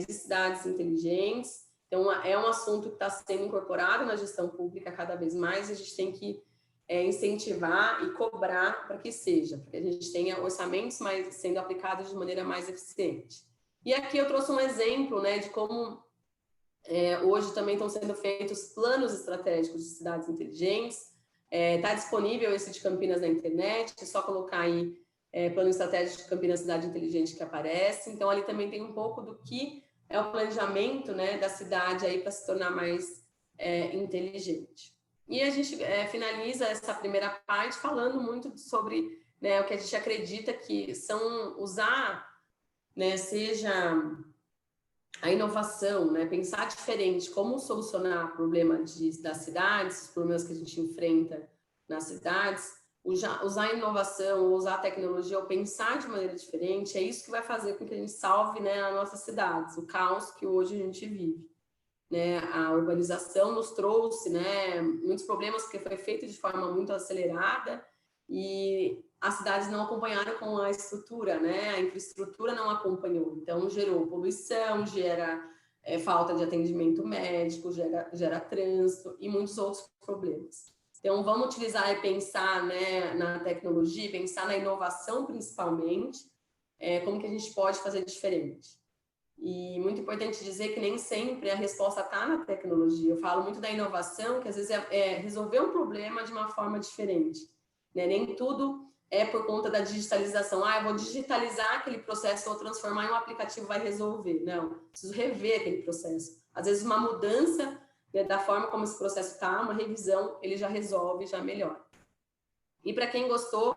de cidades inteligentes. Então, é um assunto que está sendo incorporado na gestão pública cada vez mais, e a gente tem que incentivar e cobrar para que seja, para que a gente tenha orçamentos sendo aplicados de maneira mais eficiente. E aqui eu trouxe um exemplo, né, de como hoje também estão sendo feitos planos estratégicos de cidades inteligentes. Está disponível esse de Campinas na internet, é só colocar aí plano estratégico de Campinas Cidade Inteligente que aparece. Então, ali também tem um pouco do que é o planejamento, né, da cidade aí para se tornar mais inteligente. E a gente finaliza essa primeira parte falando muito sobre, né, o que a gente acredita que são usar, né, seja a inovação, né, pensar diferente, como solucionar problemas das cidades, os problemas que a gente enfrenta nas cidades, usar a inovação, usar a tecnologia, ou pensar de maneira diferente, é isso que vai fazer com que a gente salve, né, as nossas cidades, o caos que hoje a gente vive. Né, a urbanização nos trouxe, né, muitos problemas porque foi feito de forma muito acelerada e as cidades não acompanharam com a estrutura, né, a infraestrutura não acompanhou, então gerou poluição, gera falta de atendimento médico, gera trânsito e muitos outros problemas. Então vamos utilizar e pensar, né, na tecnologia, pensar na inovação principalmente, como que a gente pode fazer diferente. E muito importante dizer que nem sempre a resposta está na tecnologia. Eu falo muito da inovação, que às vezes é resolver um problema de uma forma diferente. Né? Nem tudo é por conta da digitalização. Eu vou digitalizar aquele processo, vou transformar em um aplicativo, vai resolver. Não, preciso rever aquele processo. Às vezes uma mudança, né, da forma como esse processo está, uma revisão, ele já resolve, já melhora. E para quem gostou,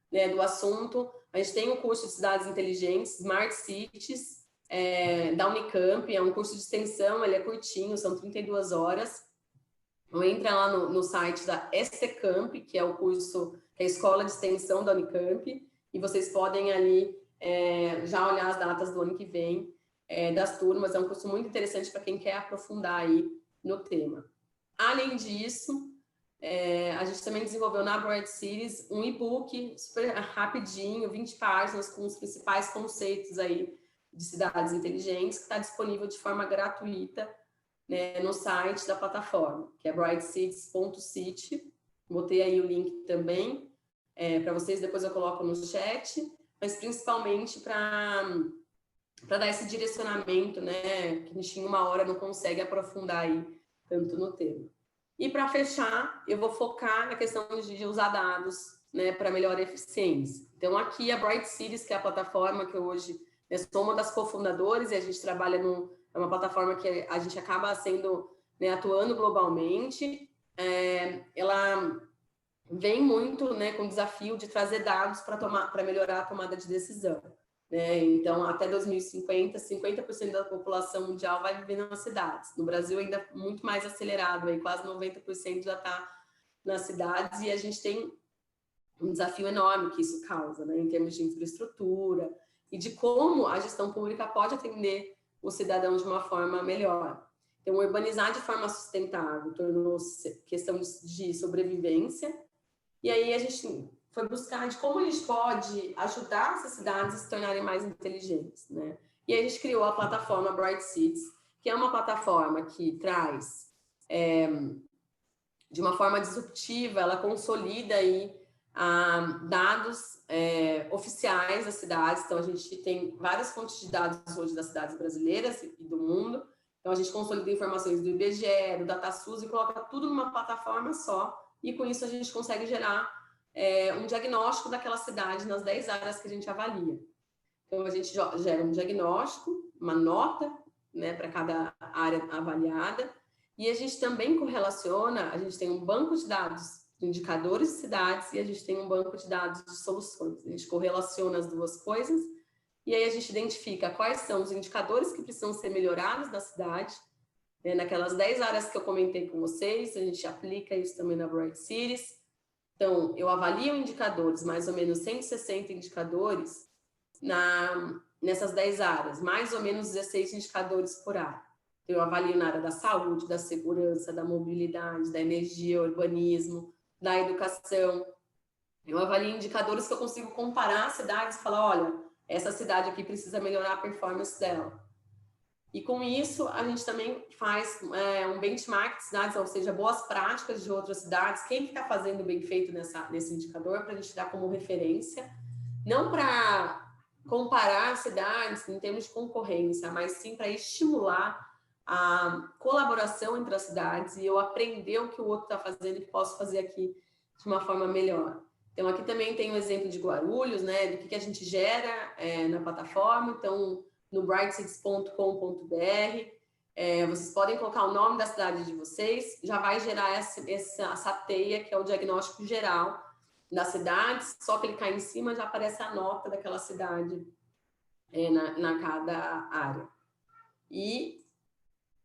né, do assunto, a gente tem o curso de Cidades Inteligentes, Smart Cities, da Unicamp, é um curso de extensão, ele é curtinho, são 32 horas. Então, entra lá no site da STCamp, que é o curso, que é a escola de extensão da Unicamp, e vocês podem ali já olhar as datas do ano que vem, das turmas. É um curso muito interessante para quem quer aprofundar aí no tema. Além disso, a gente também desenvolveu na Bright Cities um e-book super rapidinho, 20 páginas, com os principais conceitos aí de cidades inteligentes, que está disponível de forma gratuita, né, no site da plataforma, que é brightcities.city. Botei aí o link também para vocês, depois eu coloco no chat, mas principalmente para dar esse direcionamento, né, que a gente em uma hora não consegue aprofundar aí tanto no tema. E para fechar, eu vou focar na questão de usar dados, né, para melhor eficiência. Então aqui a Bright Cities, que é a plataforma que hoje eu sou uma das cofundadoras e a gente trabalha é uma plataforma que a gente acaba sendo, né, atuando globalmente. Ela vem muito, né, com o desafio de trazer dados para melhorar a tomada de decisão. Né? Então, até 2050, 50% da população mundial vai viver nas cidades. No Brasil, ainda muito mais acelerado, aí quase 90% já está nas cidades, e a gente tem um desafio enorme que isso causa, né, em termos de infraestrutura, e de como a gestão pública pode atender o cidadão de uma forma melhor. Então, urbanizar de forma sustentável tornou-se questão de sobrevivência, e aí a gente foi buscar de como a gente pode ajudar essas cidades a se tornarem mais inteligentes, né? E aí a gente criou a plataforma Bright Cities, que é uma plataforma que traz, de uma forma disruptiva, ela consolida aí dados oficiais das cidades. Então, a gente tem várias fontes de dados hoje das cidades brasileiras e do mundo. Então, a gente consolida informações do IBGE, do DataSUS e coloca tudo numa plataforma só. E, com isso, a gente consegue gerar um diagnóstico daquela cidade nas 10 áreas que a gente avalia. Então, a gente gera um diagnóstico, uma nota, né, para cada área avaliada. E a gente também correlaciona, a gente tem um banco de dados de indicadores de cidades e a gente tem um banco de dados de soluções. A gente correlaciona as duas coisas e aí a gente identifica quais são os indicadores que precisam ser melhorados na cidade, né, naquelas 10 áreas que eu comentei com vocês. A gente aplica isso também na Bright Cities. Então, eu avalio indicadores, mais ou menos 160 indicadores nessas 10 áreas, mais ou menos 16 indicadores por área. Então, eu avalio na área da saúde, da segurança, da mobilidade, da energia, urbanismo, da educação. Eu avalio indicadores que eu consigo comparar cidades e falar, olha, essa cidade aqui precisa melhorar a performance dela. E com isso, a gente também faz um benchmark de cidades, ou seja, boas práticas de outras cidades, quem que está fazendo bem feito nesse indicador, para a gente dar como referência, não para comparar cidades em termos de concorrência, mas sim para estimular a colaboração entre as cidades e eu aprender o que o outro está fazendo e posso fazer aqui de uma forma melhor. Então, aqui também tem o exemplo de Guarulhos, né, do que a gente gera na plataforma. Então, no brightcities.com.br, vocês podem colocar o nome da cidade de vocês, já vai gerar essa teia, que é o diagnóstico geral das cidades, só clicar em cima já aparece a nota daquela cidade na cada área. E,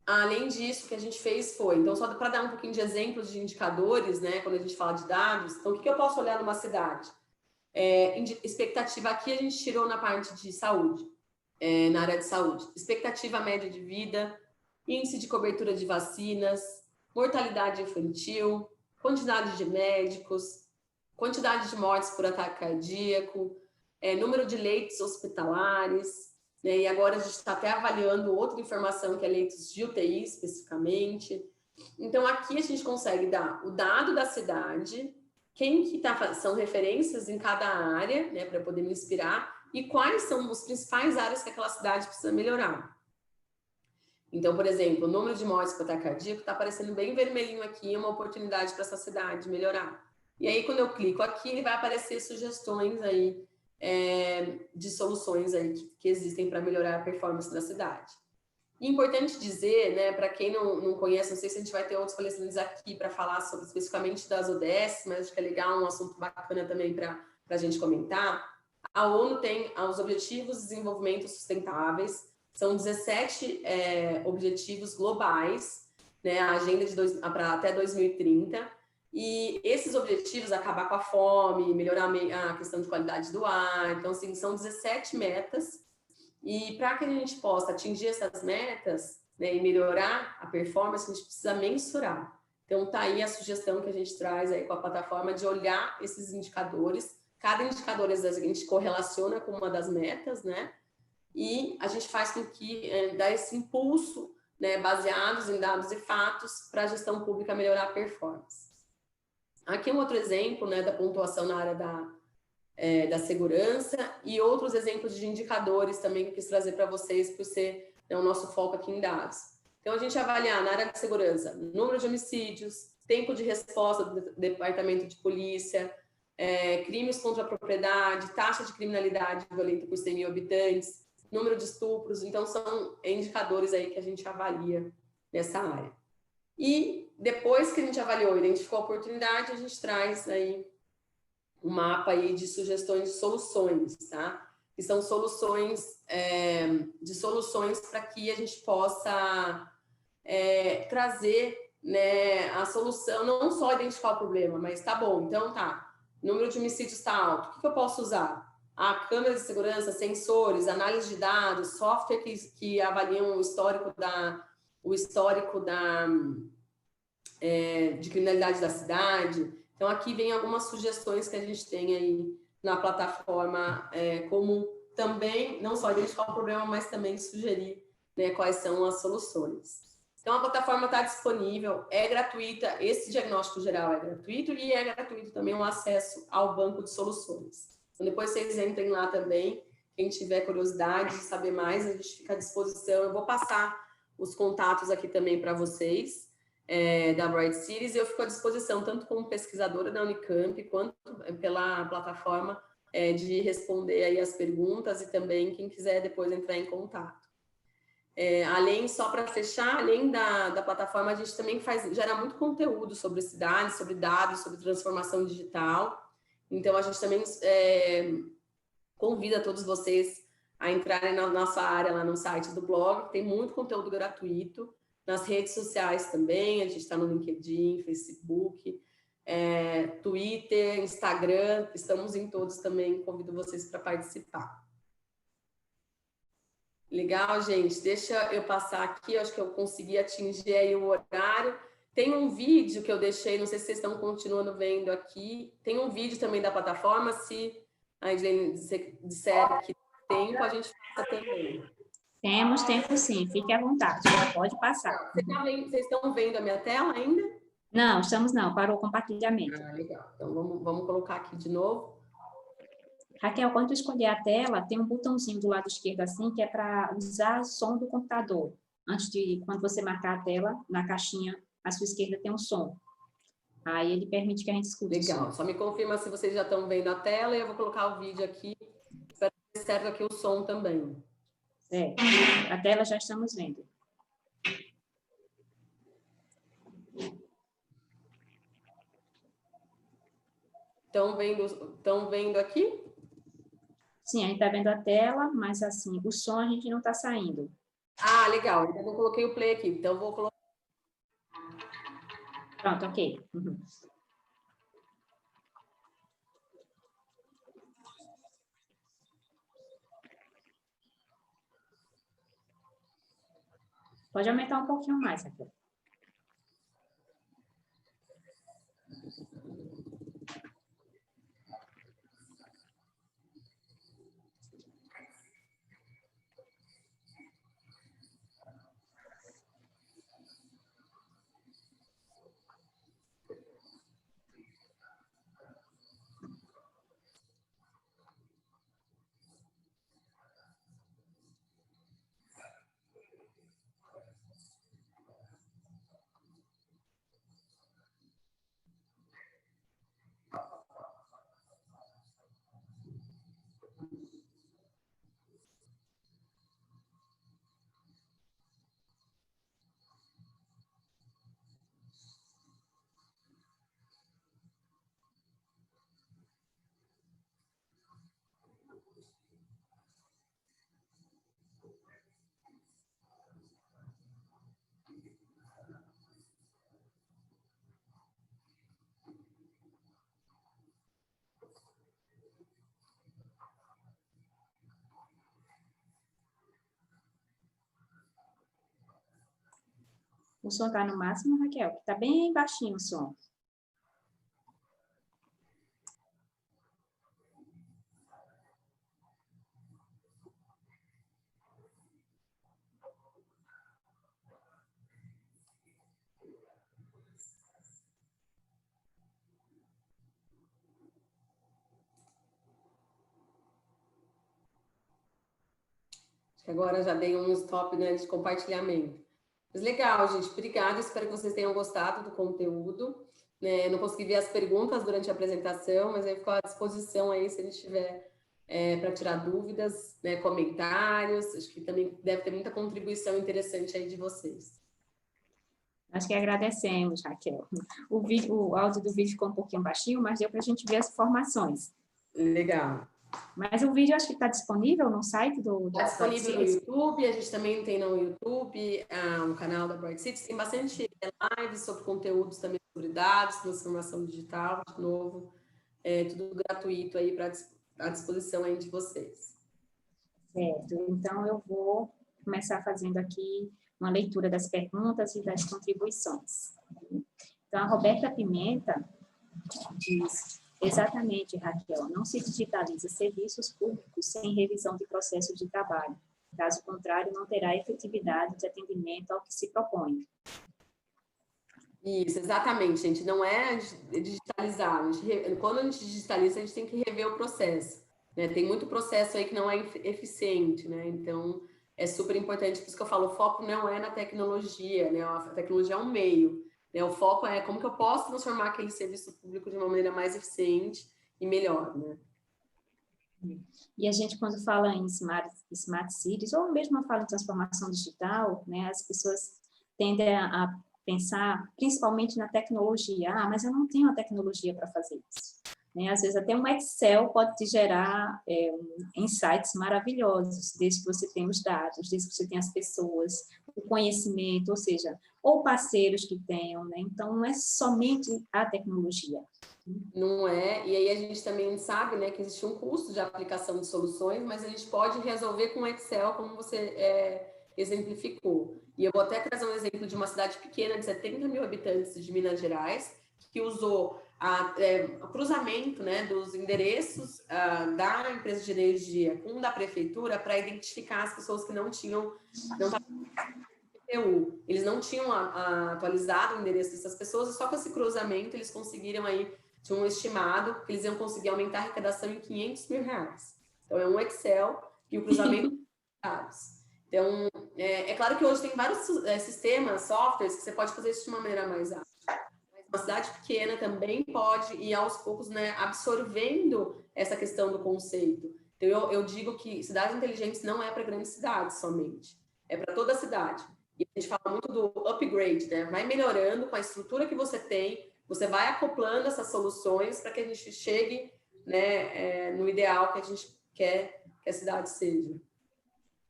além disso, o que a gente fez foi, então, só para dar um pouquinho de exemplos de indicadores, né, quando a gente fala de dados, então, o que eu posso olhar numa cidade? Expectativa aqui a gente tirou na parte de saúde, na área de saúde. Expectativa média de vida, índice de cobertura de vacinas, mortalidade infantil, quantidade de médicos, quantidade de mortes por ataque cardíaco, número de leitos hospitalares, né? E agora a gente está até avaliando outra informação, que é leitos de UTI especificamente. Então, aqui a gente consegue dar o dado da cidade, quem que são referências em cada área, né, para poder me inspirar, e quais são as principais áreas que aquela cidade precisa melhorar. Então, por exemplo, o número de mortes por ataque cardíaco está aparecendo bem vermelhinho aqui, é uma oportunidade para essa cidade melhorar. E aí, quando eu clico aqui, vai aparecer sugestões aí de soluções aí que existem para melhorar a performance da cidade. E importante dizer, né, para quem não conhece, não sei se a gente vai ter outros palestrantes aqui para falar sobre especificamente das ODS, mas acho que é legal, um assunto bacana também para a gente comentar. A ONU tem os Objetivos de Desenvolvimento Sustentáveis, são 17 objetivos globais, né, a agenda para até 2030, e esses objetivos, acabar com a fome, melhorar a questão de qualidade do ar, então, assim, são 17 metas, e para que a gente possa atingir essas metas, né, e melhorar a performance, a gente precisa mensurar. Então, tá aí a sugestão que a gente traz aí com a plataforma de olhar esses indicadores. Cada indicador a gente correlaciona com uma das metas, né? E a gente faz com que dá esse impulso, né, baseados em dados e fatos, para a gestão pública melhorar a performance. Aqui um outro exemplo, né, da pontuação na área da segurança e outros exemplos de indicadores também que eu quis trazer para vocês, por ser o nosso foco aqui em dados. Então, a gente avaliar na área de segurança, número de homicídios, tempo de resposta do departamento de polícia, crimes contra a propriedade, taxa de criminalidade violenta por 100 mil habitantes, número de estupros. Então, são indicadores aí que a gente avalia nessa área. E depois que a gente avaliou, identificou a oportunidade, a gente traz aí um mapa aí de sugestões de soluções, tá? Que são soluções para que a gente possa trazer, né, a solução, não só identificar o problema, mas tá bom, então tá, número de homicídios está alto, o que eu posso usar? Câmeras de segurança, sensores, análise de dados, software que avaliam o histórico de criminalidade da cidade. Então, aqui vem algumas sugestões que a gente tem aí na plataforma, como também, não só identificar o problema, mas também sugerir, né, quais são as soluções. Então, a plataforma está disponível, é gratuita, esse diagnóstico geral é gratuito e é gratuito também o acesso ao banco de soluções. Então, depois vocês entrem lá também, quem tiver curiosidade de saber mais, a gente fica à disposição. Eu vou passar os contatos aqui também para vocês, da Bright Cities, e eu fico à disposição, tanto como pesquisadora da Unicamp, quanto pela plataforma, de responder aí as perguntas e também quem quiser depois entrar em contato. Só para fechar, além da plataforma, a gente também gera muito conteúdo sobre cidades, sobre dados, sobre transformação digital. Então, a gente também convida todos vocês a entrarem na nossa área lá no site do blog, tem muito conteúdo gratuito. Nas redes sociais também, a gente está no LinkedIn, Facebook, Twitter, Instagram, estamos em todos também, convido vocês para participar. Legal, gente. Deixa eu passar aqui, eu acho que eu consegui atingir aí o horário. Tem um vídeo que eu deixei, não sei se vocês estão continuando vendo aqui. Tem um vídeo também da plataforma, se a Edilene disser que tem tempo, a gente passa também. Temos tempo sim, fique à vontade, pode passar. Vocês estão vendo a minha tela ainda? Não, estamos não, parou o compartilhamento. Ah, legal. Então vamos colocar aqui de novo. Raquel, quando tu escolher a tela, tem um botãozinho do lado esquerdo assim, que é para usar o som do computador. Antes de, quando você marcar a tela, na caixinha à sua esquerda tem um som. Aí ele permite que a gente escute. Legal, só me confirma se vocês já estão vendo a tela e eu vou colocar o vídeo aqui. Espero que certo aqui o som também. A tela já estamos vendo. Estão vendo aqui? Sim, a gente está vendo a tela, mas assim, o som a gente não está saindo. Ah, legal. Então eu coloquei o play aqui. Então eu vou colocar. Pronto, ok. Uhum. Pode aumentar um pouquinho mais, Raquel. O som está no máximo, Raquel? Está bem baixinho o som. Agora já dei um stop, né, de compartilhamento. Mas legal, gente. Obrigada. Espero que vocês tenham gostado do conteúdo. Né? Não consegui ver as perguntas durante a apresentação, mas aí ficou à disposição aí se ele tiver para tirar dúvidas, né, comentários. Acho que também deve ter muita contribuição interessante aí de vocês. Nós que agradecemos, Raquel. O áudio do vídeo ficou um pouquinho baixinho, mas deu para a gente ver as informações. Legal. Mas o vídeo acho que está disponível no site do... Está disponível no YouTube, a gente também tem no YouTube um canal da Bright Cities, tem bastante lives sobre conteúdos também sobre dados, transformação digital, de novo, tudo gratuito aí à disposição aí de vocês. Certo, então eu vou começar fazendo aqui uma leitura das perguntas e das contribuições. Então, a Roberta Pimenta diz... Exatamente, Raquel. Não se digitaliza serviços públicos sem revisão de processos de trabalho. Caso contrário, não terá efetividade de atendimento ao que se propõe. Isso, exatamente, gente. Não é digitalizar. Quando a gente digitaliza, a gente tem que rever o processo. Né? Tem muito processo aí que não é eficiente, né? Então, é super importante. Por isso que eu falo, o foco não é na tecnologia, né? A tecnologia é um meio. O foco é como que eu posso transformar aquele serviço público de uma maneira mais eficiente e melhor, né? E a gente, quando fala em smart cities, ou mesmo fala em transformação digital, né, as pessoas tendem a pensar principalmente na tecnologia. Ah, mas eu não tenho a tecnologia para fazer isso. Né? Às vezes até um Excel pode te gerar insights maravilhosos, desde que você tenha os dados, desde que você tenha as pessoas, o conhecimento, ou seja, ou parceiros que tenham, né? Então, não é somente a tecnologia, Não é, e aí a gente também sabe, né, que existe um custo de aplicação de soluções, mas a gente pode resolver com Excel, como você exemplificou. E eu vou até trazer um exemplo de uma cidade pequena, de 70 mil habitantes de Minas Gerais, que usou o cruzamento, né, dos endereços da empresa de energia com o da prefeitura para identificar as pessoas que não estavam PTU. Eles não tinham atualizado o endereço dessas pessoas, e só com esse cruzamento eles conseguiram aí, tinha um estimado que eles iam conseguir aumentar a arrecadação em R$500 mil. Então, é um Excel e o cruzamento de dados. Então, é claro que hoje tem vários sistemas, softwares, que você pode fazer isso de uma maneira mais ágil. Mas uma cidade pequena também pode ir, aos poucos, né, absorvendo essa questão do conceito. Então, eu digo que cidades inteligentes não é para grandes cidades somente, é para toda a cidade. E a gente fala muito do upgrade, né? Vai melhorando com a estrutura que você tem, você vai acoplando essas soluções para que a gente chegue, né, no ideal que a gente quer que a cidade seja.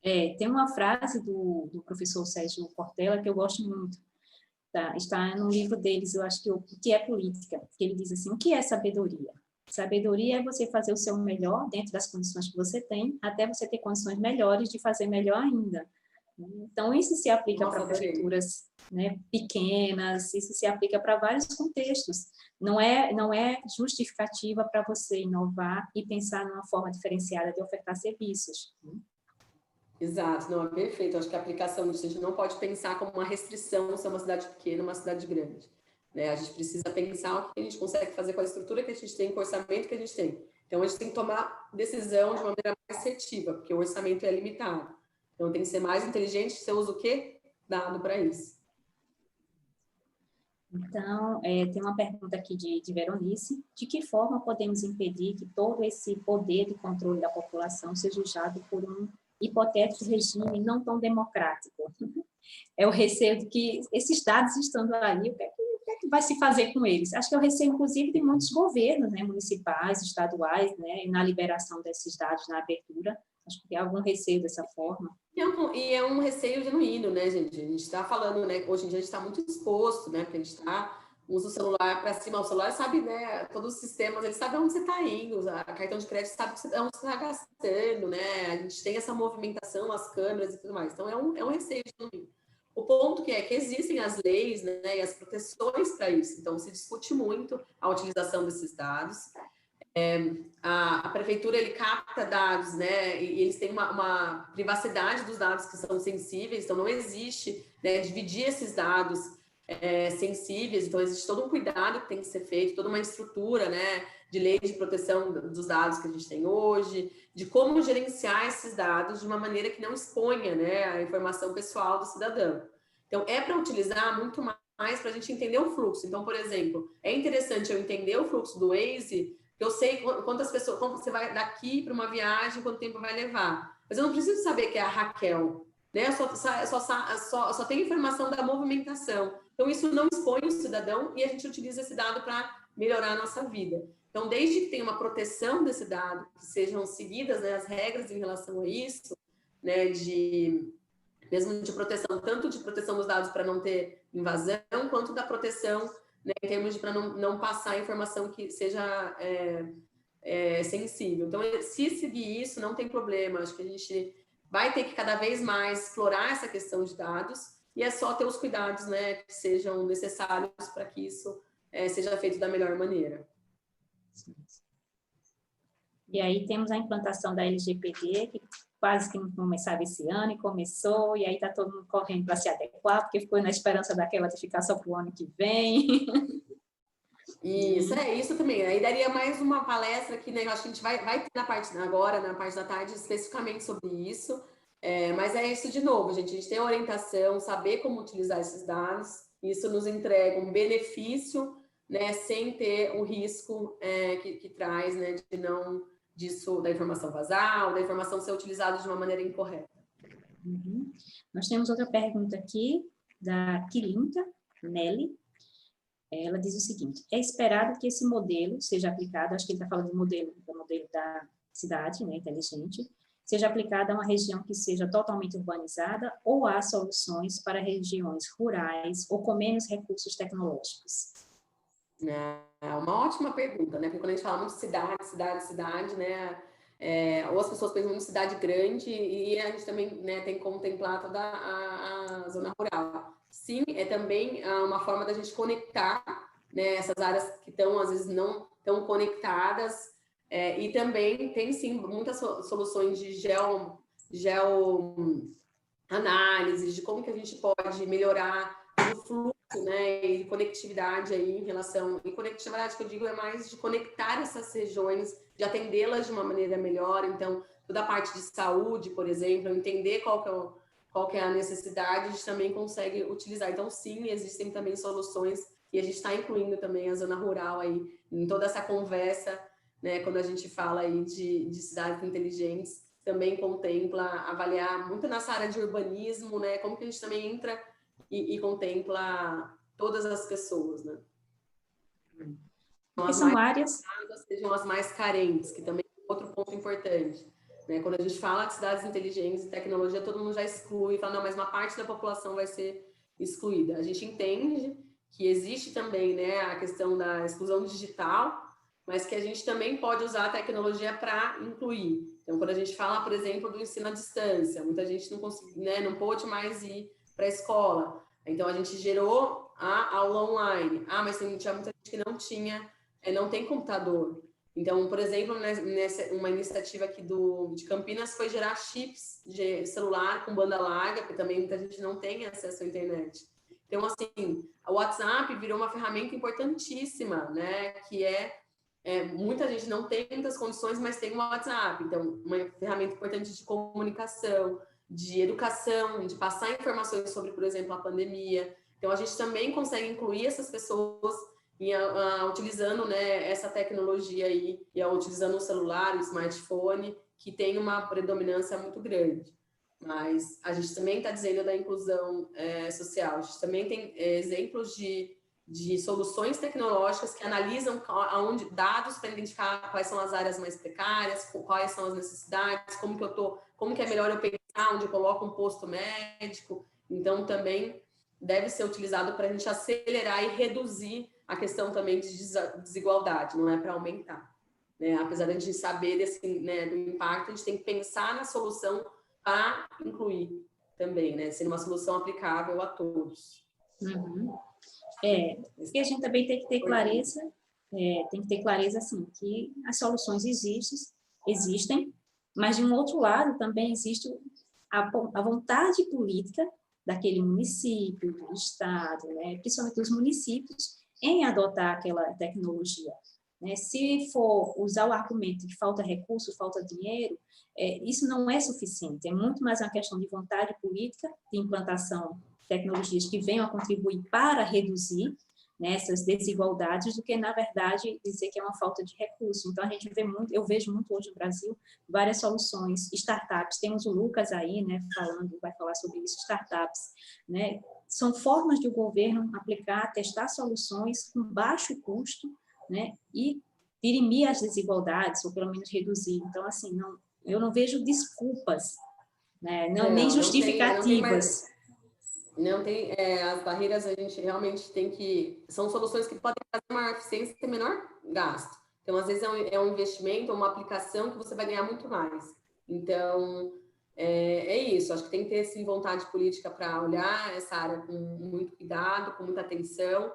Tem uma frase do professor Sérgio Cortella que eu gosto muito, tá? Está no livro deles, eu acho que o que é política, que ele diz assim: o que é sabedoria? Sabedoria é você fazer o seu melhor dentro das condições que você tem, até você ter condições melhores de fazer melhor ainda. Então, isso se aplica para prefeituras, né, pequenas, isso se aplica para vários contextos. Não é justificativa para você inovar e pensar numa forma diferenciada de ofertar serviços. Exato, não, é perfeito. Eu acho que a aplicação disso, a gente não pode pensar como uma restrição se é uma cidade pequena, uma cidade grande. Né? A gente precisa pensar o que a gente consegue fazer com a estrutura que a gente tem, com o orçamento que a gente tem. Então, a gente tem que tomar decisão de uma maneira mais assertiva, porque o orçamento é limitado. Então, tem que ser mais inteligente. Você usa o quê? Dado para isso. Então, tem uma pergunta aqui de Veronice: de que forma podemos impedir que todo esse poder de controle da população seja usado por um hipotético regime não tão democrático? É o receio de que esses dados estando aí, o que é que vai se fazer com eles? Acho que é o receio, inclusive, de muitos governos, né, municipais, estaduais, né, na liberação desses dados, na abertura. Acho que tem algum receio dessa forma. E é um receio genuíno, né, gente? A gente está falando, né? Hoje em dia a gente está muito exposto, né? Porque a gente usa o celular para cima, o celular sabe, né? Todos os sistemas, ele sabe onde você está indo, a cartão de crédito sabe onde você está gastando, né? A gente tem essa movimentação, as câmeras e tudo mais. Então, é um receio genuíno. O ponto que existem as leis, né? E as proteções para isso. Então, se discute muito a utilização desses dados. A prefeitura, ele capta dados, né, e eles têm uma privacidade dos dados que são sensíveis, então não existe, né, dividir esses dados sensíveis, então existe todo um cuidado que tem que ser feito, toda uma estrutura, né, de lei de proteção dos dados que a gente tem hoje, de como gerenciar esses dados de uma maneira que não exponha, né, a informação pessoal do cidadão. Então, é para utilizar muito mais para a gente entender o fluxo. Então, por exemplo, é interessante eu entender o fluxo do Waze. Eu sei quantas pessoas, quando você vai daqui para uma viagem, quanto tempo vai levar. Mas eu não preciso saber que é a Raquel, né? Eu só tenho informação da movimentação. Então, isso não expõe o cidadão e a gente utiliza esse dado para melhorar a nossa vida. Então, desde que tenha uma proteção desse dado, que sejam seguidas, né, as regras em relação a isso, né, mesmo de proteção, tanto de proteção dos dados para não ter invasão, quanto da proteção, né, em termos de para não passar informação que seja sensível. Então, se seguir isso, não tem problema. Acho que a gente vai ter que cada vez mais explorar essa questão de dados e é só ter os cuidados, né, que sejam necessários para que isso seja feito da melhor maneira. E aí temos a implantação da LGPD, que quase que não começava esse ano, e começou, e aí está todo mundo correndo para se adequar, porque ficou na esperança daquela notificação para o ano que vem. Isso também. Aí daria mais uma palestra aqui, né? Eu acho que a gente vai ter na parte da tarde, especificamente sobre isso. Mas é isso de novo, gente. A gente tem a orientação, saber como utilizar esses dados. Isso nos entrega um benefício, né? Sem ter o risco que traz, né? Da informação vazar, ou da informação ser utilizada de uma maneira incorreta. Uhum. Nós temos outra pergunta aqui, da Quilinta Nelly. Ela diz o seguinte: é esperado que esse modelo seja aplicado, acho que ele está falando do modelo da cidade, né, inteligente, seja aplicado a uma região que seja totalmente urbanizada, ou há soluções para regiões rurais ou com menos recursos tecnológicos? É uma ótima pergunta, né? Porque quando a gente fala muito cidade, né? Ou as pessoas pensam em cidade grande e a gente também, né, tem que contemplar toda a zona rural. Sim, é também uma forma da gente conectar, né, essas áreas que estão, às vezes, não tão conectadas, e também tem, sim, muitas soluções de geoanálise, de como que a gente pode melhorar o fluxo, né, e conectividade aí em relação... E conectividade que eu digo é mais de conectar essas regiões, de atendê-las de uma maneira melhor. Então, toda a parte de saúde, por exemplo, entender qual que é a necessidade, a gente também consegue utilizar. Então, sim, existem também soluções, e a gente está incluindo também a zona rural aí em toda essa conversa, né, quando a gente fala aí de cidades inteligentes, também contempla avaliar muito nessa área de urbanismo, né, como que a gente também entra e contempla todas as pessoas, né? Porque são áreas... Sejam as mais carentes, que também é outro ponto importante, né? Quando a gente fala de cidades inteligentes e tecnologia, todo mundo já exclui, fala, não, mas uma parte da população vai ser excluída. A gente entende que existe também, né, a questão da exclusão digital, mas que a gente também pode usar a tecnologia para incluir. Então, quando a gente fala, por exemplo, do ensino à distância, muita gente não conseguiu, né, não pôde mais ir para a escola. Então, a gente gerou a aula online. Mas tinha muita gente que não tem computador. Então, por exemplo, uma iniciativa aqui de Campinas foi gerar chips de celular com banda larga, porque também muita gente não tem acesso à internet. Então, assim, o WhatsApp virou uma ferramenta importantíssima, né? Que muita gente não tem muitas condições, mas tem o WhatsApp. Então, uma ferramenta importante de comunicação, de educação, de passar informações sobre, por exemplo, a pandemia. Então, a gente também consegue incluir essas pessoas utilizando, né, essa tecnologia aí, e utilizando o celular, o smartphone, que tem uma predominância muito grande. Mas a gente também está dizendo da inclusão social. A gente também tem exemplos de soluções tecnológicas que analisam dados para identificar quais são as áreas mais precárias, quais são as necessidades, como que é melhor eu pensar onde eu coloco um posto médico. Então, também deve ser utilizado para a gente acelerar e reduzir a questão também de desigualdade, não é para aumentar, né? Apesar de a gente saber né, do impacto, a gente tem que pensar na solução para incluir também, né? Ser uma solução aplicável a todos. Uhum. Porque a gente também tem que ter clareza, assim, que as soluções existem, mas de um outro lado também existe a vontade política daquele município, do estado, né? Principalmente dos municípios, em adotar aquela tecnologia, né? Se for usar o argumento de falta recurso, falta dinheiro, isso não é suficiente, é muito mais uma questão de vontade política, de implantação de tecnologias que venham a contribuir para reduzir, né, essas desigualdades, do que, na verdade, dizer que é uma falta de recurso. Então, eu vejo muito hoje no Brasil várias soluções, startups, temos o Lucas aí, né, vai falar sobre isso, startups, né, são formas de o governo aplicar, testar soluções com baixo custo, né, e dirimir as desigualdades, ou pelo menos reduzir. Então, assim, eu não vejo desculpas, né, nem justificativas. Não tem, as barreiras a gente realmente tem que... São soluções que podem fazer maior eficiência e ter menor gasto. Então, às vezes, é um investimento, uma aplicação que você vai ganhar muito mais. Então, é isso. Acho que tem que ter, sim, vontade política para olhar essa área com muito cuidado, com muita atenção,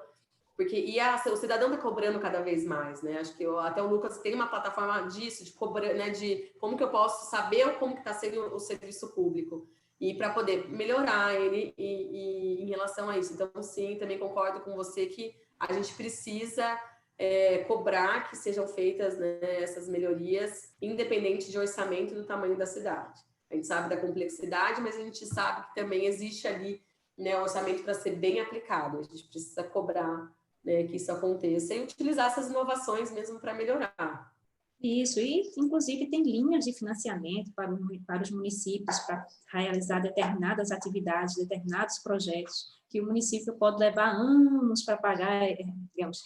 porque o cidadão está cobrando cada vez mais, né? Acho que até o Lucas tem uma plataforma disso, de cobrar, né? De como que eu posso saber como que está sendo o serviço público, e para poder melhorar ele em relação a isso. Então, sim, também concordo com você que a gente precisa cobrar que sejam feitas, né, essas melhorias, independente de orçamento e do tamanho da cidade. A gente sabe da complexidade, mas a gente sabe que também existe ali, né, um orçamento para ser bem aplicado. A gente precisa cobrar, né, que isso aconteça e utilizar essas inovações mesmo para melhorar. Isso, e inclusive tem linhas de financiamento para os municípios, para realizar determinadas atividades, determinados projetos, que o município pode levar anos para pagar, digamos,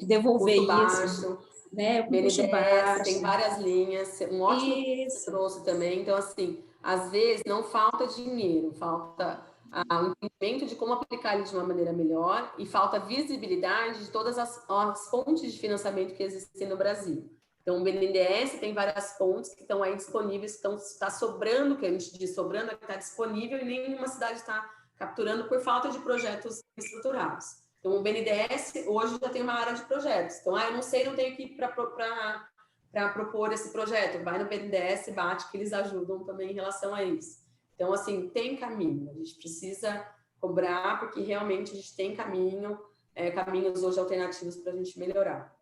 devolver custo isso. Baixo, né? BNDES, baixo. Tem várias linhas, um ótimo que você trouxe também. Então, assim, às vezes não falta dinheiro, falta o entendimento de como aplicar ele de uma maneira melhor e falta visibilidade de todas as fontes de financiamento que existem no Brasil. Então, o BNDES tem várias fontes que estão aí disponíveis, que está sobrando, que a gente diz sobrando, que está disponível e nenhuma cidade está capturando por falta de projetos estruturados. Então, o BNDES hoje já tem uma área de projetos. Então, eu não sei, não tenho que ir para propor esse projeto. Vai no BNDES, bate, que eles ajudam também em relação a isso. Então, assim, tem caminho. A gente precisa cobrar, porque realmente a gente tem caminhos hoje alternativos para a gente melhorar.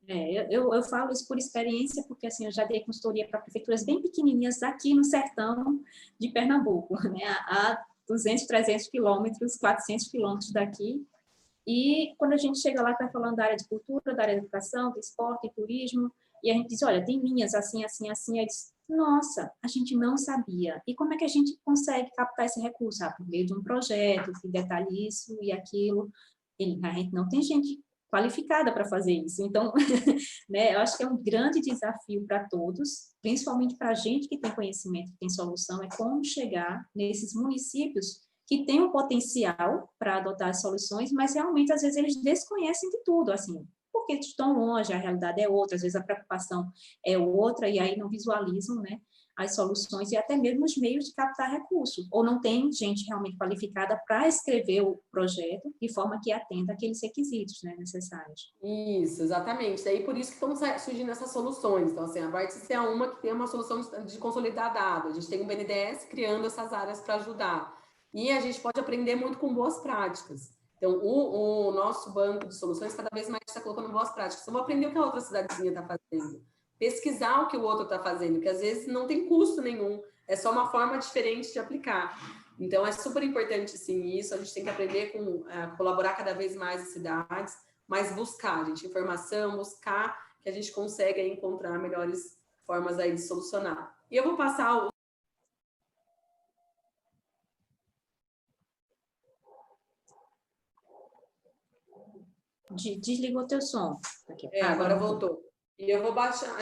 Eu falo isso por experiência, porque assim, eu já dei consultoria para prefeituras bem pequenininhas aqui no sertão de Pernambuco, né? A 200, 300 quilômetros, 400 quilômetros daqui. E quando a gente chega lá, está falando da área de cultura, da área de educação, do esporte, turismo, e a gente diz, olha, tem linhas assim, assim, assim. Aí diz, nossa, a gente não sabia. E como é que a gente consegue captar esse recurso? Por meio de um projeto que detalhe isso e aquilo. A gente não tem gente qualificada para fazer isso. Então, né, eu acho que é um grande desafio para todos, principalmente para a gente que tem conhecimento, que tem solução, é como chegar nesses municípios que têm um potencial para adotar as soluções, mas realmente, às vezes, eles desconhecem de tudo, assim, porque estão longe, a realidade é outra, às vezes a preocupação é outra, e aí não visualizam, né, as soluções e até mesmo os meios de captar recursos, ou não tem gente realmente qualificada para escrever o projeto de forma que atenda aqueles requisitos, né, necessários. Isso, exatamente. Daí por isso que estão surgindo essas soluções. Então, assim, a Brightsys é uma que tem uma solução de consolidar dados. A gente tem um BNDES criando essas áreas para ajudar. E a gente pode aprender muito com boas práticas. Então, o nosso banco de soluções cada vez mais está colocando boas práticas. Então, vou aprender o que a outra cidadezinha está fazendo. Pesquisar o que o outro está fazendo, que às vezes não tem custo nenhum. É só uma forma diferente de aplicar. Então, é super importante, sim, isso. A gente tem que aprender a colaborar cada vez mais as cidades, mas buscar, gente, informação, buscar que a gente consiga encontrar melhores formas aí de solucionar. E eu vou passar o... Desligou teu som. Aqui. Agora voltou. E eu vou passar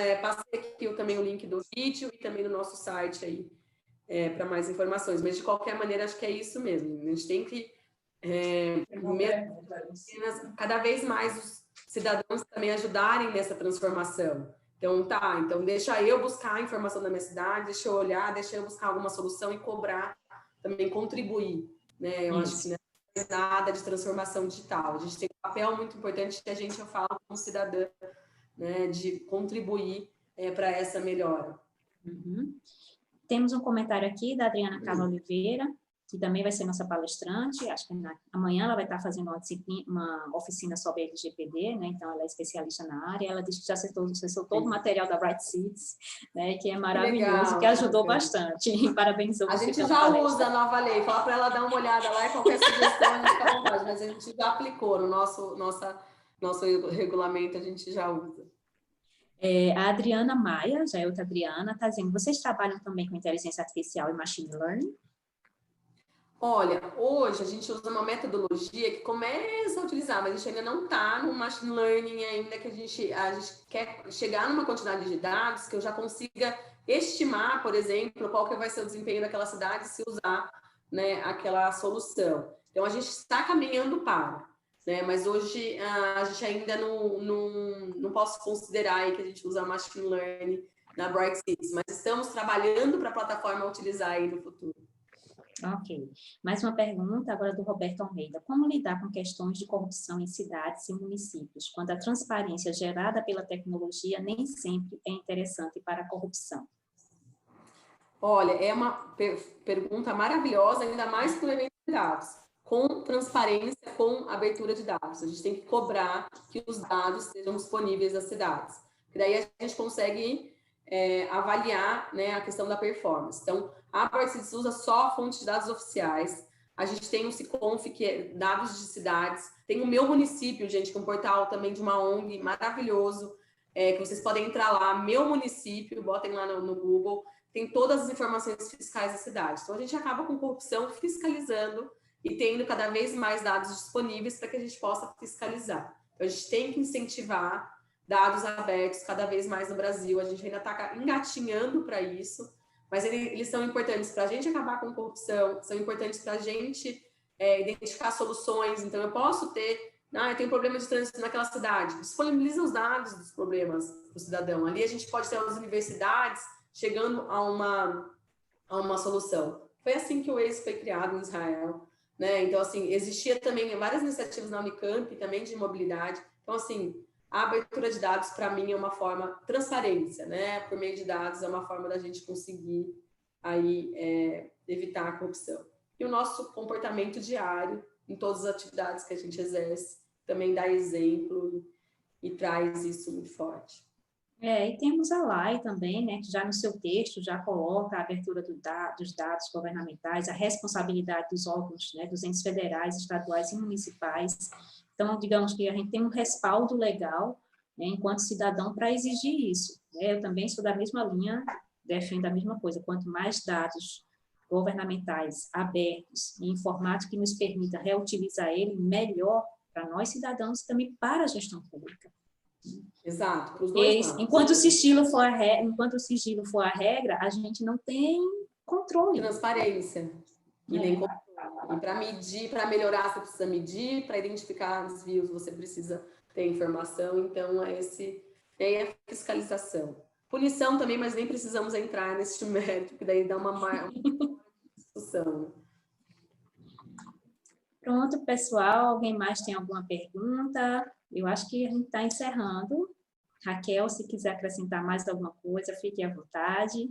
aqui também o link do vídeo e também do nosso site aí, para mais informações. Mas, de qualquer maneira, acho que é isso mesmo. A gente tem que... cada vez mais os cidadãos também ajudarem nessa transformação. Então deixa eu buscar a informação da minha cidade, deixa eu olhar, deixa eu buscar alguma solução e cobrar, também contribuir, né? Eu acho que não é nada de transformação digital. A gente tem um papel muito importante que eu falo como cidadã, né, de contribuir para essa melhora. Uhum. Temos um comentário aqui da Adriana Carla Oliveira, que também vai ser nossa palestrante, acho que amanhã ela vai estar fazendo uma oficina sobre LGPD, né, então ela é especialista na área, ela disse que já acessou todo o material da Brightsys, né, que é maravilhoso, que ajudou bastante, e parabenizou você. A gente já usa a nova lei, fala para ela dar uma olhada lá e qualquer sugestão a gente fica à vontade, mas a gente já aplicou no nosso regulamento, a gente já usa. A Adriana Maia, já é outra Adriana, está dizendo, vocês trabalham também com inteligência artificial e machine learning? Olha, hoje a gente usa uma metodologia que começa a utilizar, mas a gente ainda não está no machine learning ainda, que a gente quer chegar numa quantidade de dados que eu já consiga estimar, por exemplo, qual que vai ser o desempenho daquela cidade se usar, né, aquela solução. Então, a gente está caminhando para, né, mas hoje a gente ainda não posso considerar aí que a gente usa machine learning na Brightsys, mas estamos trabalhando para a plataforma utilizar aí no futuro. Ok. Mais uma pergunta agora do Roberto Almeida. Como lidar com questões de corrupção em cidades e municípios, quando a transparência gerada pela tecnologia nem sempre é interessante para a corrupção? Olha, é uma pergunta maravilhosa, ainda mais com o evento de dados. Com transparência, com abertura de dados. A gente tem que cobrar que os dados sejam disponíveis nas cidades. Porque daí a gente consegue avaliar, né, a questão da performance. Então, a Brightsys usa só a fonte de dados oficiais. A gente tem o Ciconf, que é dados de cidades. Tem o Meu Município, gente, que é um portal também de uma ONG maravilhoso, que vocês podem entrar lá, Meu Município, botem lá no Google, tem todas as informações fiscais da cidade. Então, a gente acaba com corrupção fiscalizando e tendo cada vez mais dados disponíveis para que a gente possa fiscalizar. Então, a gente tem que incentivar dados abertos cada vez mais no Brasil. A gente ainda está engatinhando para isso, mas eles são importantes para a gente acabar com corrupção, são importantes para a gente identificar soluções. Então, eu posso ter, eu tenho problema de trânsito naquela cidade, disponibiliza os dados dos problemas para o cidadão. Ali a gente pode ter as universidades chegando a uma solução. Foi assim que o Waze foi criado em Israel, né? Então, assim, existia também várias iniciativas na Unicamp, também de mobilidade. Então, assim, a abertura de dados, para mim, é uma forma, transparência, né? Por meio de dados, é uma forma da gente conseguir aí, evitar a corrupção. E o nosso comportamento diário, em todas as atividades que a gente exerce, também dá exemplo e traz isso muito forte. E temos a lei também, né, que já no seu texto já coloca a abertura dos dados governamentais, a responsabilidade dos órgãos, né, dos entes federais, estaduais e municipais. Então, digamos que a gente tem um respaldo legal, né, enquanto cidadão, para exigir isso. Eu também sou da mesma linha, defendo a mesma coisa. Quanto mais dados governamentais abertos e em formato que nos permita reutilizar ele, melhor para nós cidadãos e também para a gestão pública. Exato, para os dois lados. Enquanto o sigilo for a regra, a gente não tem controle. Transparência. E nem controle. E para medir, para melhorar, você precisa medir, para identificar desvios, você precisa ter informação. Então, é a fiscalização. Punição também, mas nem precisamos entrar nesse mérito, porque daí dá uma discussão. Pronto, pessoal. Alguém mais tem alguma pergunta? Eu acho que a gente está encerrando. Raquel, se quiser acrescentar mais alguma coisa, fique à vontade.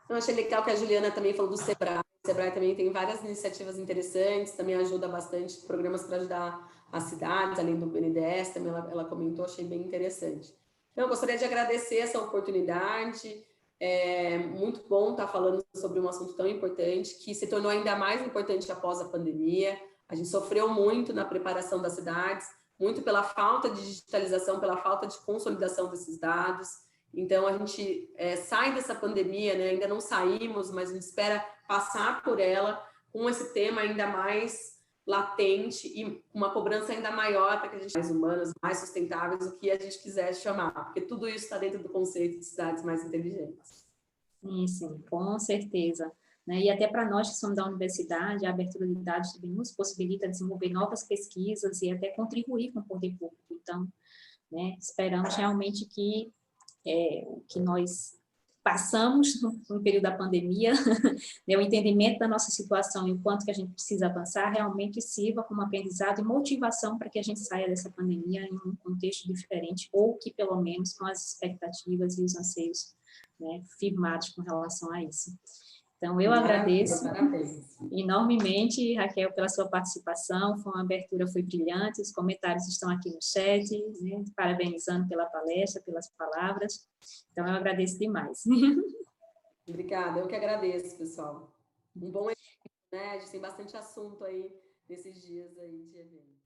Eu achei legal que a Juliana também falou do Sebrae. O Sebrae também tem várias iniciativas interessantes, também ajuda bastante, programas para ajudar as cidades, além do BNDES, também ela comentou, achei bem interessante. Então, eu gostaria de agradecer essa oportunidade. É muito bom estar falando sobre um assunto tão importante, que se tornou ainda mais importante após a pandemia. A gente sofreu muito na preparação das cidades, muito pela falta de digitalização, pela falta de consolidação desses dados. Então, a gente sai dessa pandemia, né? Ainda não saímos, mas a gente espera passar por ela com esse tema ainda mais latente e uma cobrança ainda maior para que a gente mais humanas, mais sustentáveis, o que a gente quiser chamar, porque tudo isso está dentro do conceito de cidades mais inteligentes. Sim, com certeza. E até para nós que somos da universidade, a abertura de dados também nos possibilita desenvolver novas pesquisas e até contribuir com o poder público. Então, né, esperamos realmente que o que nós passamos no período da pandemia, né, o entendimento da nossa situação e o quanto que a gente precisa avançar, realmente sirva como aprendizado e motivação para que a gente saia dessa pandemia em um contexto diferente, ou que, pelo menos, com as expectativas e os anseios, né, firmados com relação a isso. Então, eu agradeço enormemente, Raquel, pela sua participação, a abertura foi brilhante, os comentários estão aqui no chat, né, parabenizando pela palestra, pelas palavras, então eu agradeço demais. Obrigada, eu que agradeço, pessoal. Um bom evento, né? A gente tem bastante assunto aí nesses dias aí de evento.